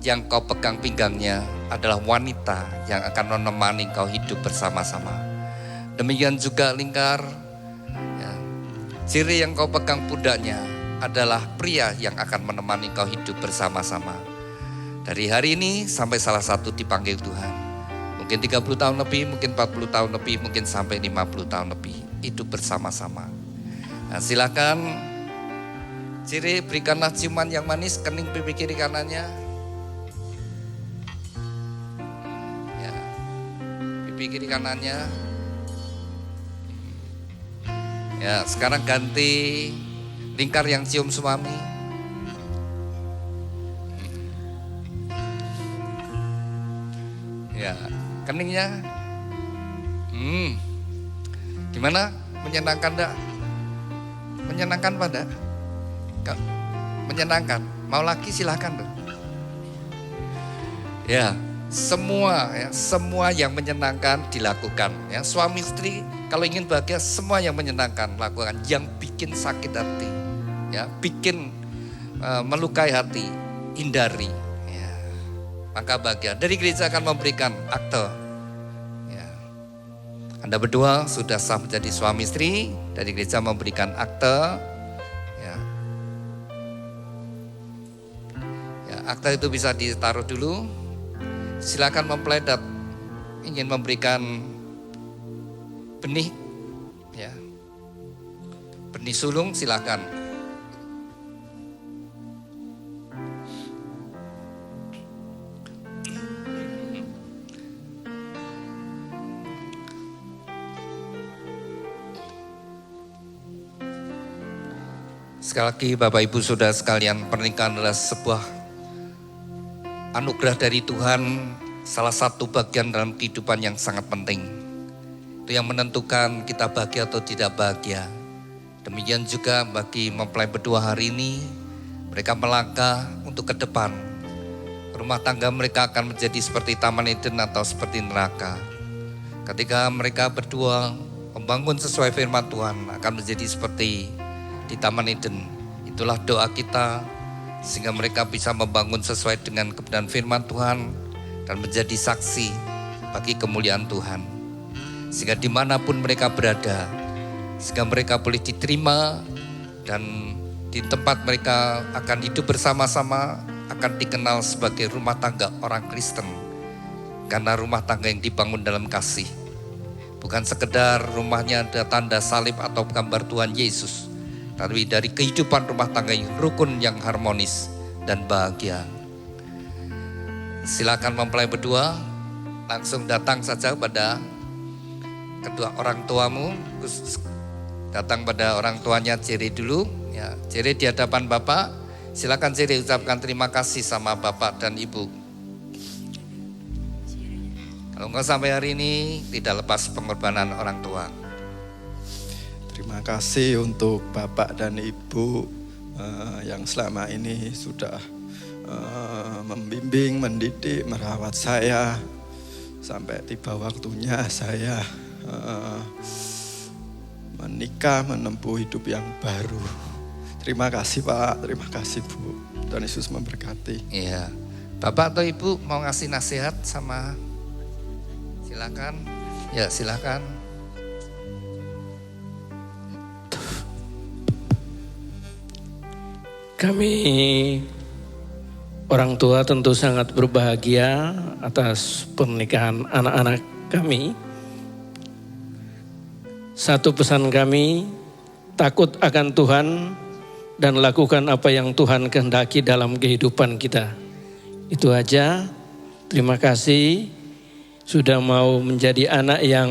yang kau pegang pinggangnya adalah wanita yang akan menemani kau hidup bersama-sama. Demikian juga Lingkar. Ya. Ciri yang kau pegang pundaknya adalah pria yang akan menemani kau hidup bersama-sama. Dari hari ini sampai salah satu dipanggil Tuhan. Mungkin 30 tahun lebih, mungkin 40 tahun lebih, mungkin sampai 50 tahun lebih. Hidup bersama-sama. Nah, silakan Ciri berikanlah ciuman yang manis kening pipi kiri kanannya. Ya. Pipi kiri kanannya. Ya, sekarang ganti Lingkar yang cium suami. Ya, keningnya. Gimana? Menyenangkan enggak? Menyenangkan pada? Menyenangkan. Mau lagi silahkan tuh. Ya, semua yang menyenangkan dilakukan. Ya, suami istri kalau ingin bahagia semua yang menyenangkan lakukan. Yang bikin sakit hati, ya, bikin melukai hati, hindari. Ya, maka bahagia. Dari gereja akan memberikan akte. Ya. Anda berdua sudah sah menjadi suami istri. Dari gereja memberikan akte. Akta itu bisa ditaruh dulu. Silakan mempeledat ingin memberikan benih, ya, benih sulung silakan. Sekali lagi Bapak Ibu Saudara sekalian, pernikahan adalah sebuah anugerah dari Tuhan, salah satu bagian dalam kehidupan yang sangat penting. Itu yang menentukan kita bahagia atau tidak bahagia. Demikian juga bagi mempelai berdua hari ini, mereka melangkah untuk ke depan. Rumah tangga mereka akan menjadi seperti Taman Eden atau seperti neraka. Ketika mereka berdua membangun sesuai firman Tuhan, akan menjadi seperti di Taman Eden. Itulah doa kita, sehingga mereka bisa membangun sesuai dengan kebenaran firman Tuhan dan menjadi saksi bagi kemuliaan Tuhan. Sehingga dimanapun mereka berada, sehingga mereka boleh diterima dan di tempat mereka akan hidup bersama-sama, akan dikenal sebagai rumah tangga orang Kristen. Karena rumah tangga yang dibangun dalam kasih. Bukan sekedar rumahnya ada tanda salib atau gambar Tuhan Yesus, tapi dari kehidupan rumah tangga yang rukun, yang harmonis dan bahagia. Silakan mempelai berdua langsung datang saja pada kedua orang tuamu. Datang pada orang tuanya Ciri dulu. Ya, Ciri di hadapan Bapak. Silakan Ciri ucapkan terima kasih sama Bapak dan Ibu. Kalau engkau sampai hari ini tidak lepas pengorbanan orang tua. Terima kasih untuk Bapak dan Ibu yang selama ini sudah membimbing, mendidik, merawat saya sampai tiba waktunya saya menikah, menempuh hidup yang baru. Terima kasih Pak, terima kasih Bu. Tuhan Yesus memberkati. Iya, Bapak atau Ibu mau ngasih nasihat sama? Silakan. Ya, silakan. Kami orang tua tentu sangat berbahagia atas pernikahan anak-anak kami. Satu pesan kami, takut akan Tuhan dan lakukan apa yang Tuhan kehendaki dalam kehidupan kita. Itu aja. Terima kasih sudah mau menjadi anak yang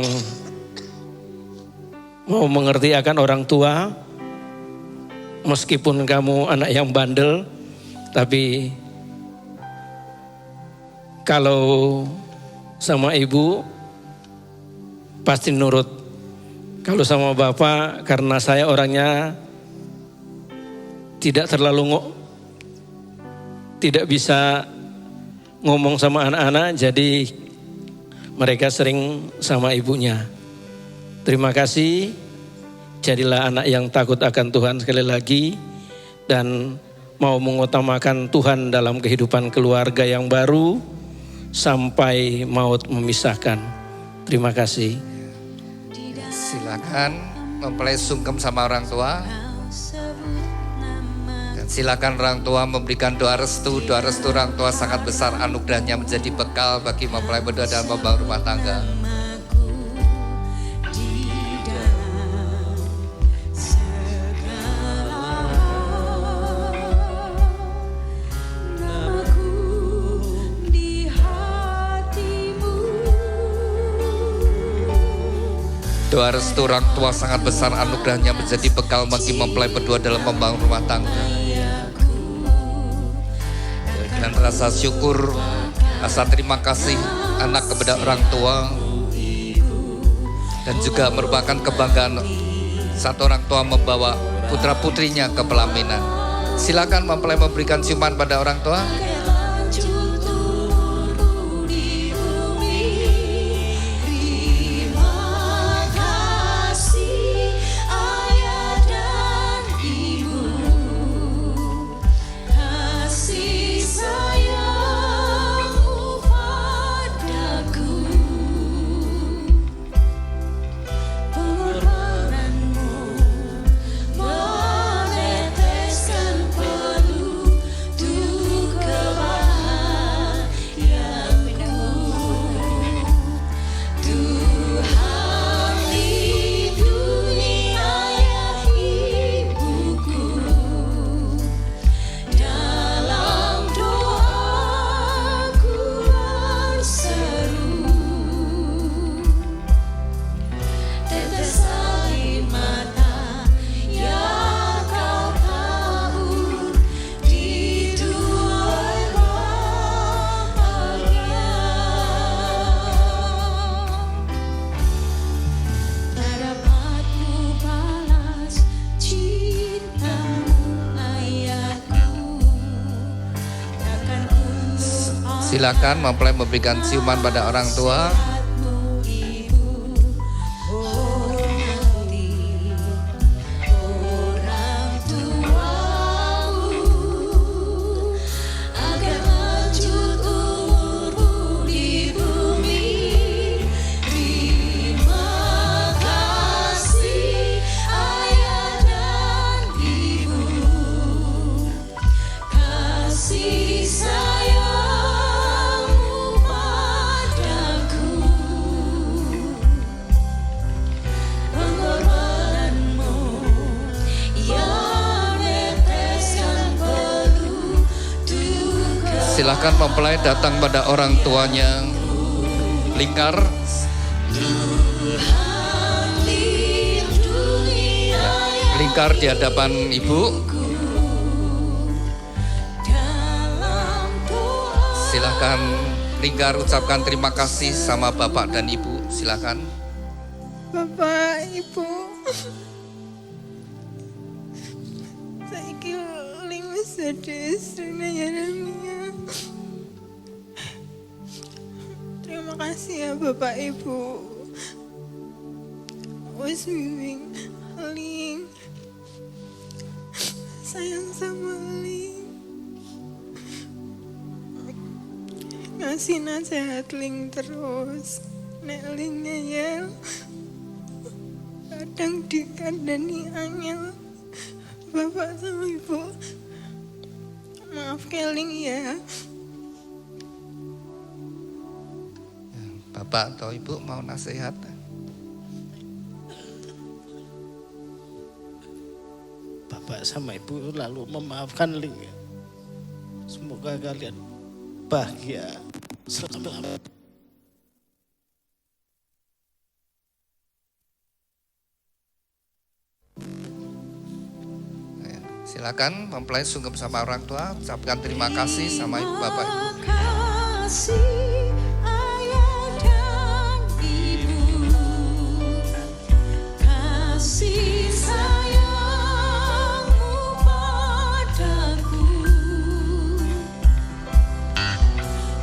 mau mengerti akan orang tua, meskipun kamu anak yang bandel, tapi kalau sama ibu pasti nurut. Kalau sama bapak, karena saya orangnya tidak tidak bisa ngomong sama anak-anak, jadi mereka sering sama ibunya. Terima kasih, jadilah anak yang takut akan Tuhan sekali lagi, dan mau mengutamakan Tuhan dalam kehidupan keluarga yang baru sampai maut memisahkan. Terima kasih. Silakan mempelai sungkem sama orang tua. Dan silakan orang tua memberikan doa restu. Doa restu orang tua sangat besar anugerahnya, menjadi bekal bagi mempelai berdua dalam membangun rumah tangga. Doa restu orang tua sangat besar anugerahnya, menjadi bekal bagi mempelai berdua dalam membangun rumah tangga. Dan rasa syukur, rasa terima kasih anak kepada orang tua, dan juga merupakan kebanggaan saat orang tua membawa putra putrinya ke pelaminan. Silakan mempelai memberikan ciuman pada orang tua. Silakan mempelai memberikan ciuman pada orang tua. Silakan mempelai datang pada orang tuanya, lingkar. Lingkar di hadapan ibu. Silakan lingkar ucapkan terima kasih sama bapak dan ibu. Silakan. Bapak, Ibu, saiki ling wis dadi istrine Yeremia. Terima kasih ya Bapak Ibu, wis bimbing Ling, sayang sama Ling, ngasih nasihat Ling terus. Nek Ling ngeyel, kadang dikandani angel. Bapak sama Ibu, maaf Ling ya. Bapak atau ibu mau nasihat? Bapak sama ibu lalu memaafkan Ling. Semoga kalian bahagia selama-lamanya. Silakan mempelai sungkem sama orang tua, ucapkan terima kasih sama ibu bapak ibu. Kasih ayah dan ibu, kasih sayangmu padaku,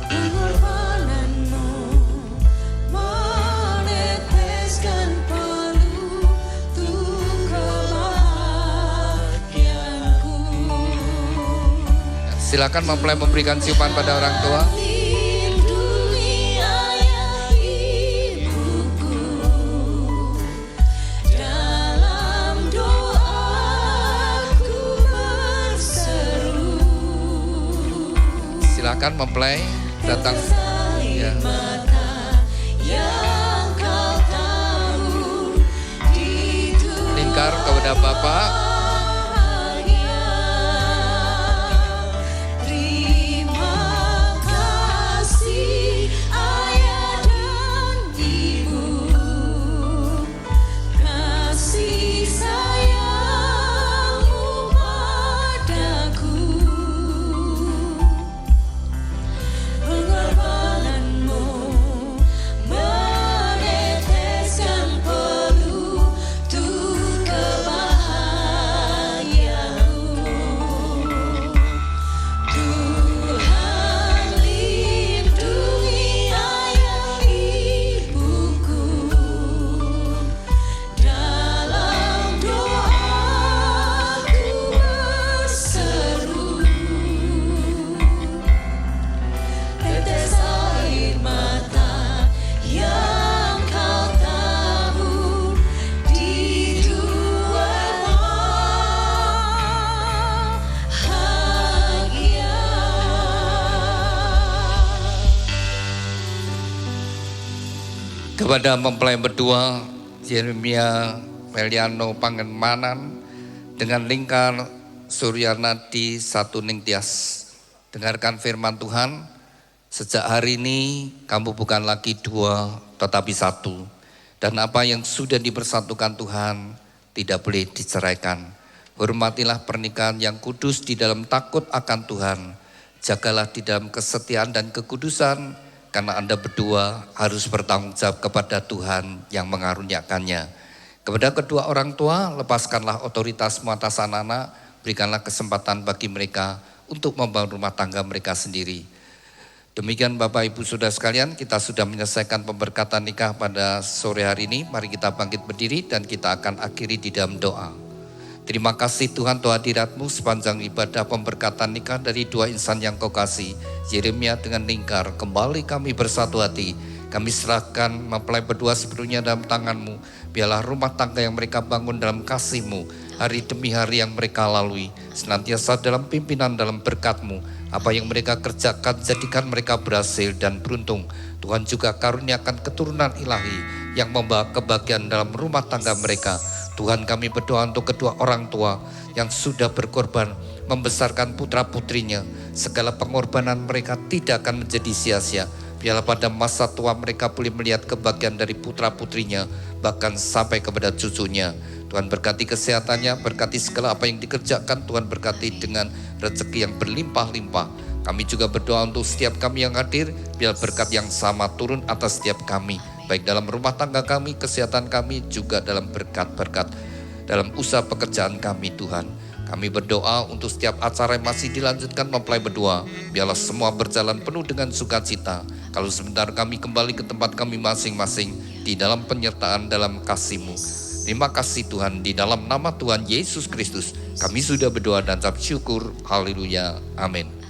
pengorbananmu meneteskan peluh untuk kebahagiaanku. Silakan mempelai memberikan ciuman pada orang tua. Lindungi ayah ibuku, dalam doaku berseru. Silakan mempelai datang. Ya. Mata yang kau tahu itu Lingkar kepada Bapak. terima kasih ayah dan ibu, kasih sayangmu padaku, pengorbananmu meneteskan peluh untuk kebahagiaanmu. Tuhan lindungi ayah ibuku, dalam doaku berseru. Tetes air mata yang kau tabur di luar bahagia. Kepada mempelai berdua, Yeremia Meliano Pangemanan dengan Lingkar Suryanadi Satu Ningtyas. Dengarkan firman Tuhan, sejak hari ini kamu bukan lagi dua tetapi satu. Dan apa yang sudah dipersatukan Tuhan tidak boleh diceraikan. Hormatilah pernikahan yang kudus di dalam takut akan Tuhan. Jagalah di dalam kesetiaan dan kekudusan, karena Anda berdua harus bertanggung jawab kepada Tuhan yang mengaruniakannya. Kepada kedua orang tua, lepaskanlah otoritasmu atas anak-anak, berikanlah kesempatan bagi mereka untuk membangun rumah tangga mereka sendiri. Demikian Bapak Ibu Saudara sekalian, kita sudah menyelesaikan pemberkatan nikah pada sore hari ini. Mari kita bangkit berdiri dan kita akan akhiri di dalam doa. Terima kasih Tuhan untuk hadirat-Mu sepanjang ibadah pemberkatan nikah dari dua insan yang Kau kasih, Yeremia dengan Lingkar. Kembali kami bersatu hati, kami serahkan mempelai berdua sepenuhnya dalam tangan-Mu. Biarlah rumah tangga yang mereka bangun dalam kasih-Mu, hari demi hari yang mereka lalui, senantiasa dalam pimpinan dalam berkat-Mu. Apa yang mereka kerjakan, jadikan mereka berhasil dan beruntung. Tuhan juga karuniakan keturunan ilahi yang membawa kebahagiaan dalam rumah tangga mereka. Tuhan, kami berdoa untuk kedua orang tua yang sudah berkorban membesarkan putra-putrinya. Segala pengorbanan mereka tidak akan menjadi sia-sia. Biarlah pada masa tua mereka boleh melihat kebahagiaan dari putra-putrinya, bahkan sampai kepada cucunya. Tuhan berkati kesehatannya, berkati segala apa yang dikerjakan. Tuhan berkati dengan rezeki yang berlimpah-limpah. Kami juga berdoa untuk setiap kami yang hadir, biar berkat yang sama turun atas setiap kami, baik dalam rumah tangga kami, kesehatan kami, juga dalam berkat-berkat dalam usaha pekerjaan kami Tuhan. Kami berdoa untuk setiap acara yang masih dilanjutkan mempelai berdua, biarlah semua berjalan penuh dengan sukacita. Kalau sebentar kami kembali ke tempat kami masing-masing di dalam penyertaan dalam kasih-Mu. Terima kasih Tuhan, di dalam nama Tuhan Yesus Kristus kami sudah berdoa dan ucap syukur. Haleluya, amin.